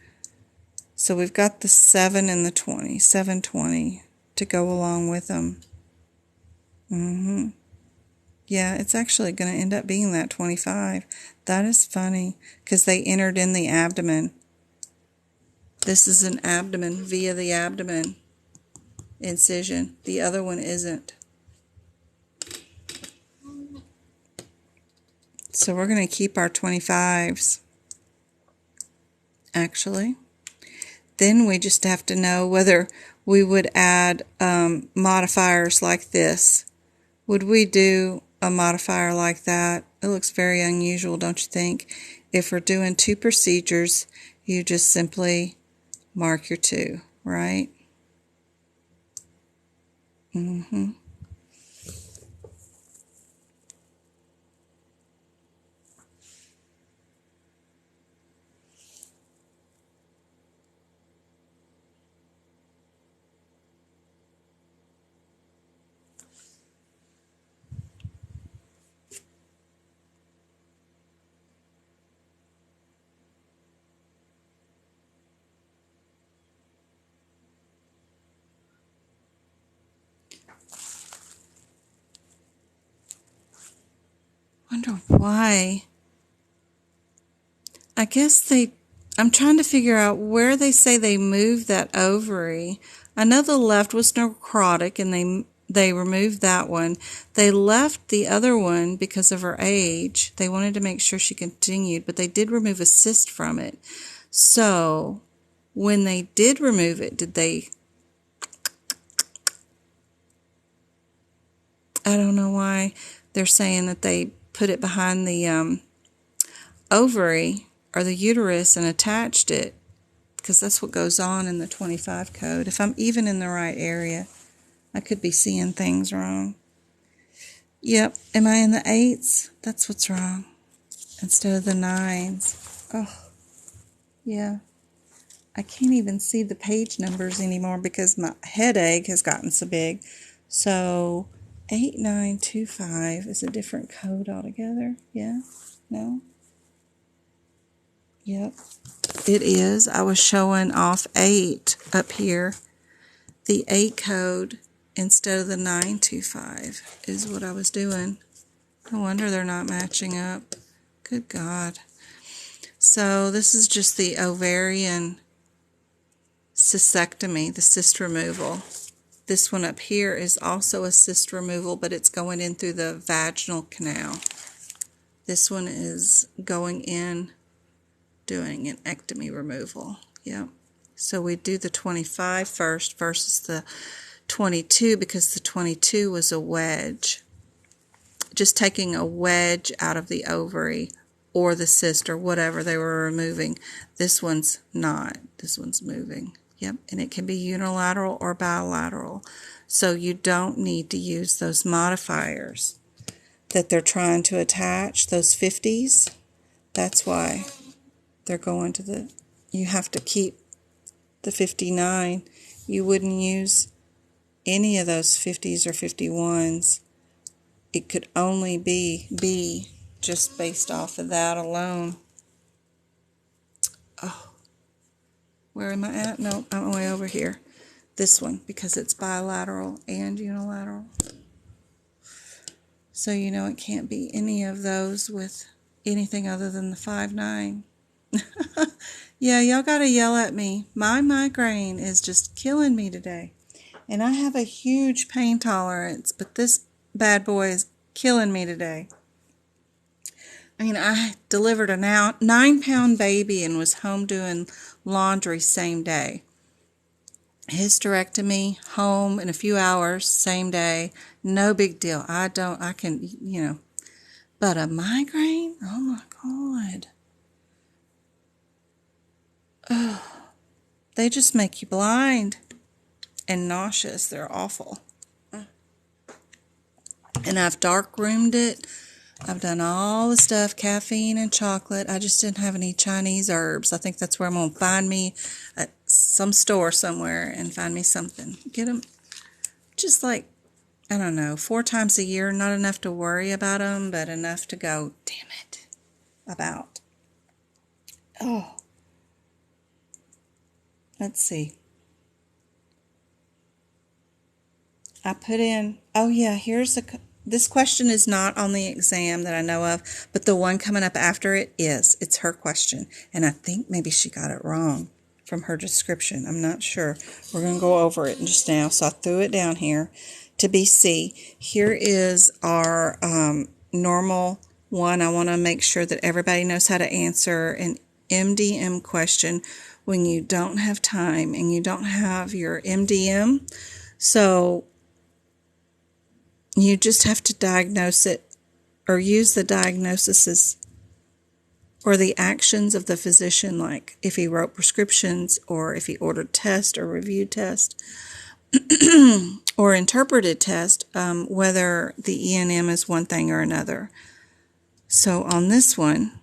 So we've got the 7 and the 20, 720 to go along with them. Yeah, it's actually going to end up being that 25. That is funny, because they entered in the abdomen. This is an abdomen via the abdomen incision. The other one isn't. So we're going to keep our 25s, actually. Then we just have to know whether we would add modifiers like this. Would we do a modifier like that? It looks very unusual, don't you think? If we're doing 2 procedures, you just simply mark your 2, right? Wonder why. I guess I'm trying to figure out where they say they moved that ovary. I know the left was necrotic and they removed that one. They left the other one because of her age. They wanted to make sure she continued, but they did remove a cyst from it. So when they did remove it, did they... I don't know why they're saying that they put it behind the ovary or the uterus and attached it, because that's what goes on in the 25 code. If I'm even in the right area, I could be seeing things wrong. Yep, am I in the 8s? That's what's wrong. Instead of the 9s. Oh, yeah. I can't even see the page numbers anymore because my headache has gotten so big. So 8925 is a different code altogether. Yeah? No? Yep. It is. I was showing off 8 up here. The 8 code instead of the 925 is what I was doing. No wonder they're not matching up. Good God. So this is just the ovarian cystectomy, the cyst removal. This one up here is also a cyst removal, but it's going in through the vaginal canal. This one is going in doing an ectomy removal. Yep. So we do the 25 first versus the 22 because the 22 was a wedge. Just taking a wedge out of the ovary or the cyst or whatever they were removing. This one's not. This one's moving. Yep. And it can be unilateral or bilateral. So you don't need to use those modifiers that they're trying to attach, those 50s. That's why they're going to the, you have to keep the 59. You wouldn't use any of those 50s or 51s. It could only be B just based off of that alone. Oh, where am I at? No, I'm way over here. This one, because it's bilateral and unilateral. So you know it can't be any of those with anything other than the 5-9. Yeah, y'all gotta yell at me. My migraine is just killing me today. And I have a huge pain tolerance, but this bad boy is killing me today. I mean, I delivered a 9-pound baby and was home doing laundry same day. Hysterectomy, home in a few hours, same day. No big deal. I can. But a migraine? Oh my God. Oh, they just make you blind and nauseous. They're awful. And I've dark roomed it. I've done all the stuff, caffeine and chocolate. I just didn't have any Chinese herbs. I think that's where I'm going to find me at some store somewhere and find me something. Get them just like, I don't know, 4 times a year. Not enough to worry about them, but enough to go, damn it, about. Oh, let's see. I put in, oh yeah, this question is not on the exam that I know of, but the one coming up after it is. It's her question. And I think maybe she got it wrong from her description. I'm not sure. We're going to go over it just now. So I threw it down here to be C. Here is our normal one. I want to make sure that everybody knows how to answer an MDM question when you don't have time and you don't have your MDM. So you just have to diagnose it or use the diagnoses or the actions of the physician, like if he wrote prescriptions or if he ordered tests or reviewed tests or interpreted tests, whether the ENM is one thing or another. So on this one,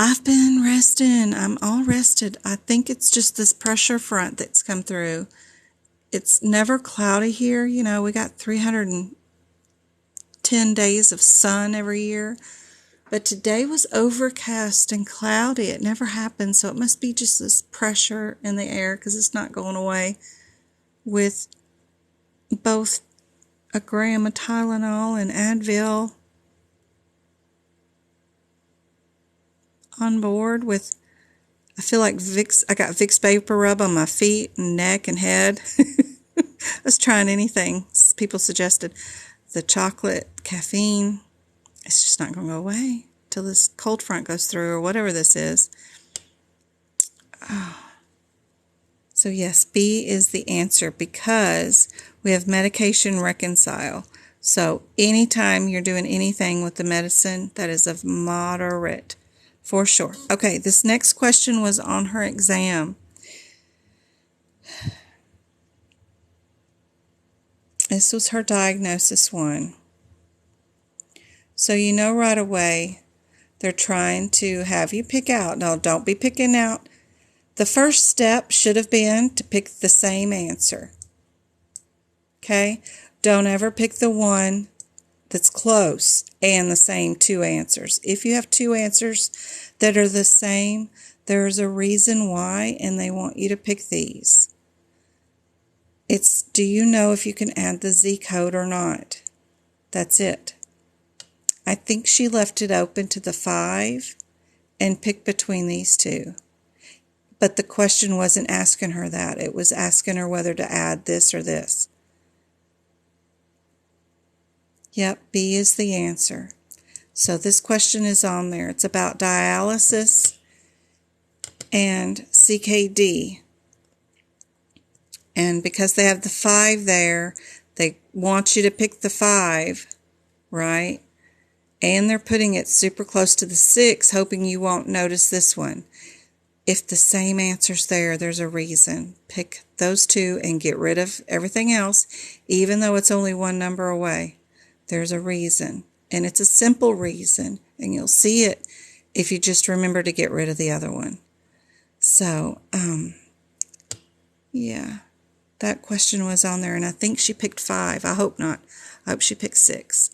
I've been resting. I'm all rested. I think it's just this pressure front that's come through. It's never cloudy here. We got 310 days of sun every year. But today was overcast and cloudy. It never happens. So it must be just this pressure in the air because it's not going away with both a gram of Tylenol and Advil on board with, I feel like I got Vicks Vapor Rub on my feet and neck and head. I was trying anything people suggested. The chocolate, caffeine, it's just not going to go away till this cold front goes through or whatever this is. Oh. So yes, B is the answer because we have medication reconcile. So anytime you're doing anything with the medicine, that is of moderate for sure. Okay, this next question was on her exam. This was her diagnosis one. So you know right away they're trying to have you pick out. No, don't be picking out. The first step should have been to pick the same answer. Okay? Don't ever pick the one that's close and the same 2 answers. If you have 2 answers that are the same, there's a reason why, and they want you to pick these. It's, do you know if you can add the Z code or not? That's it. I think she left it open to the 5 and picked between these 2. But the question wasn't asking her that. It was asking her whether to add this or this. Yep, B is the answer. So this question is on there. It's about dialysis and CKD. And because they have the 5 there, they want you to pick the 5, right? And they're putting it super close to the 6, hoping you won't notice this one. If the same answer's there, there's a reason. Pick those 2 and get rid of everything else, even though it's only 1 number away. There's a reason. And it's a simple reason. And you'll see it if you just remember to get rid of the other one. So, yeah. That question was on there, and I think she picked 5. I hope not. I hope she picked 6.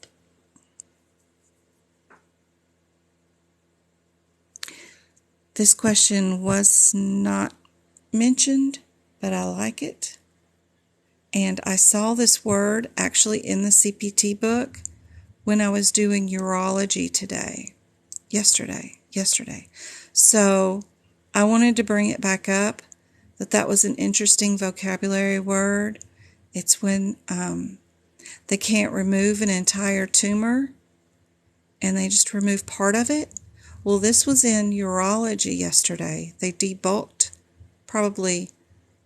This question was not mentioned, but I like it. And I saw this word actually in the CPT book, when I was doing urology yesterday. So I wanted to bring it back up, that was an interesting vocabulary word. It's when they can't remove an entire tumor and they just remove part of it. Well, this was in urology yesterday. They debulked probably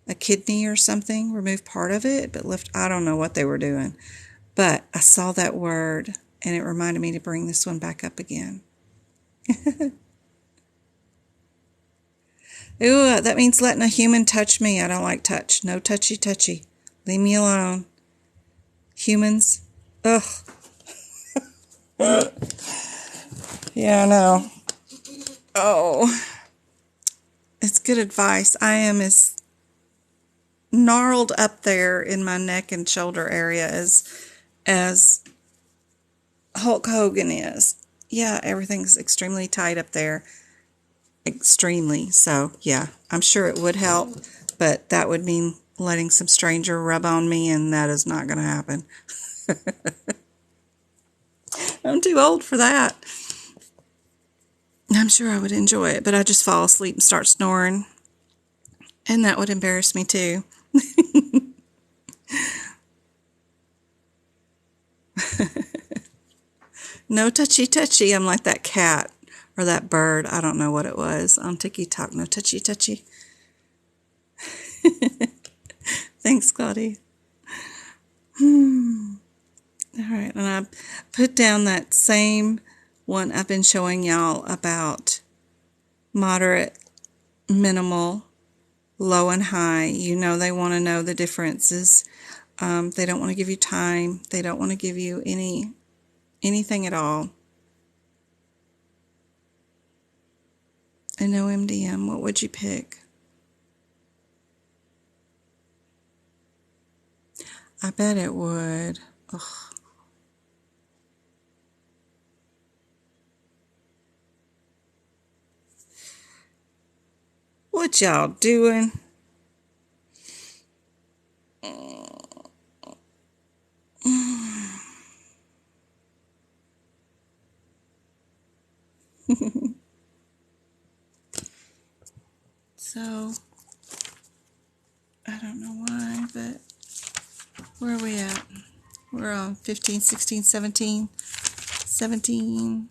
a kidney or something, removed part of it, but left, I don't know what they were doing. But I saw that word and it reminded me to bring this one back up again. Ooh, that means letting a human touch me. I don't like touch. No touchy. Leave me alone. Humans. Ugh. Yeah, I know. Oh. It's good advice. I am as gnarled up there in my neck and shoulder area as Hulk Hogan is. Yeah, everything's extremely tight up there. Extremely. So, yeah, I'm sure it would help, but that would mean letting some stranger rub on me, and that is not going to happen. I'm too old for that. I'm sure I would enjoy it, but I just fall asleep and start snoring, and that would embarrass me too. No touchy. I'm like that cat or that bird. I don't know what it was on TikTok. No touchy. Thanks, Claudia. All right, and I put down that same one I've been showing y'all about moderate, minimal, low, and high. You know they want to know the differences. They don't want to give you time. They don't want to give you anything at all. And no MDM. What would you pick? I bet it would. Ugh. What y'all doing? So, I don't know why, but where are we at? We're on 15, 16, 17. 17.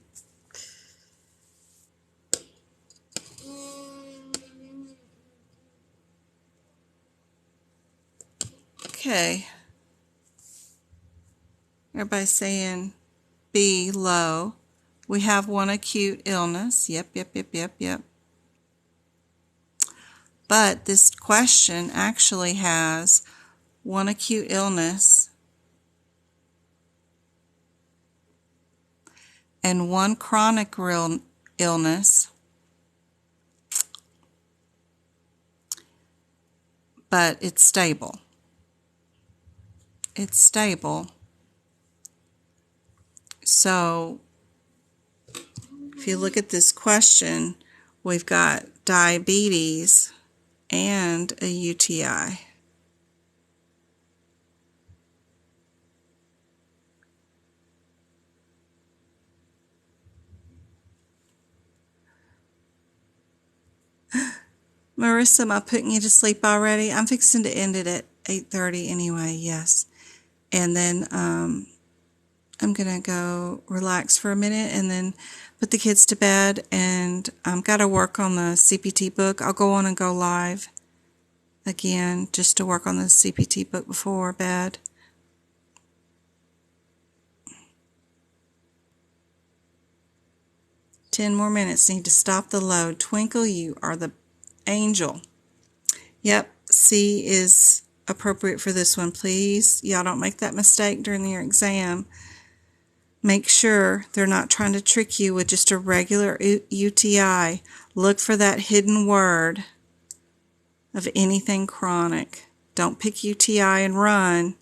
Okay. Everybody's saying B, low. We have one acute illness. Yep. But this question actually has one acute illness and one chronic illness, but it's stable. It's stable. So if you look at this question, we've got diabetes and a UTI. Marissa, am I putting you to sleep already? I'm fixing to end it at 8:30 anyway, yes. And then I'm going to go relax for a minute and then put the kids to bed. And I've got to work on the CPT book. I'll go on and go live again just to work on the CPT book before bed. Ten more minutes. Need to stop the load. Twinkle, you are the angel. Yep, C is appropriate for this one. Please, y'all don't make that mistake during your exam. Make sure they're not trying to trick you with just a regular UTI. Look for that hidden word of anything chronic. Don't pick UTI and run.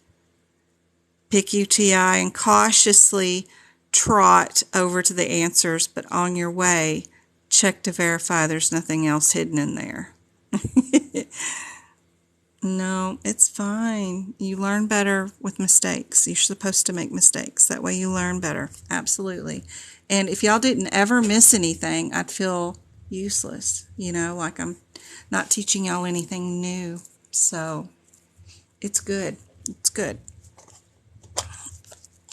Pick UTI and cautiously trot over to the answers, but on your way, check to verify there's nothing else hidden in there. No, it's fine. You learn better with mistakes. You're supposed to make mistakes. That way you learn better. Absolutely. And if y'all didn't ever miss anything, I'd feel useless, like I'm not teaching y'all anything new. So it's good. It's good.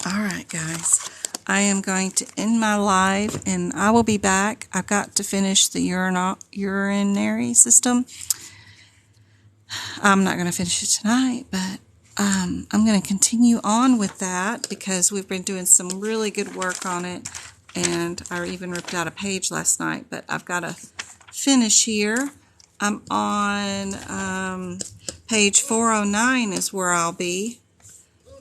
All right, guys. I am going to end my live, and I will be back. I've got to finish the urinary system. I'm not going to finish it tonight, but I'm going to continue on with that because we've been doing some really good work on it, and I even ripped out a page last night, but I've got to finish here. I'm on page 409 is where I'll be,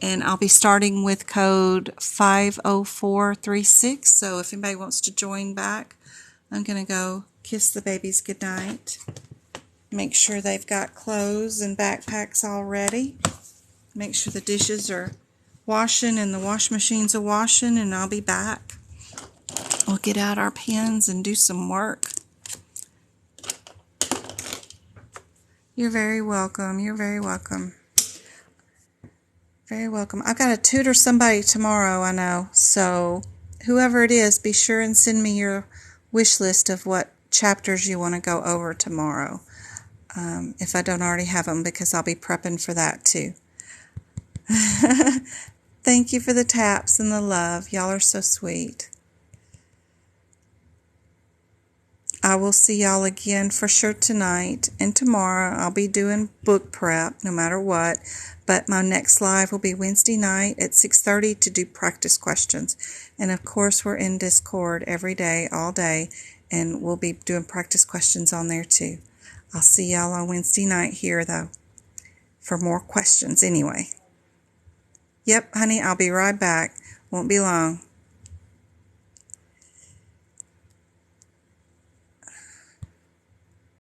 and I'll be starting with code 50436, so if anybody wants to join back, I'm going to go kiss the babies goodnight. Make sure they've got clothes and backpacks all ready. Make sure the dishes are washing and the wash machines are washing, and I'll be back. We'll get out our pens and do some work. You're very welcome. You're very welcome. Very welcome. I've got to tutor somebody tomorrow, I know. So whoever it is, be sure and send me your wish list of what chapters you want to go over tomorrow. If I don't already have them, because I'll be prepping for that too. Thank you for the taps and the love. Y'all are so sweet. I will see y'all again for sure tonight and tomorrow. I'll be doing book prep no matter what, but my next live will be Wednesday night at 6:30 to do practice questions. And of course, we're in Discord every day, all day, and we'll be doing practice questions on there too. I'll see y'all on Wednesday night here, though, for more questions anyway. Yep, honey, I'll be right back. Won't be long.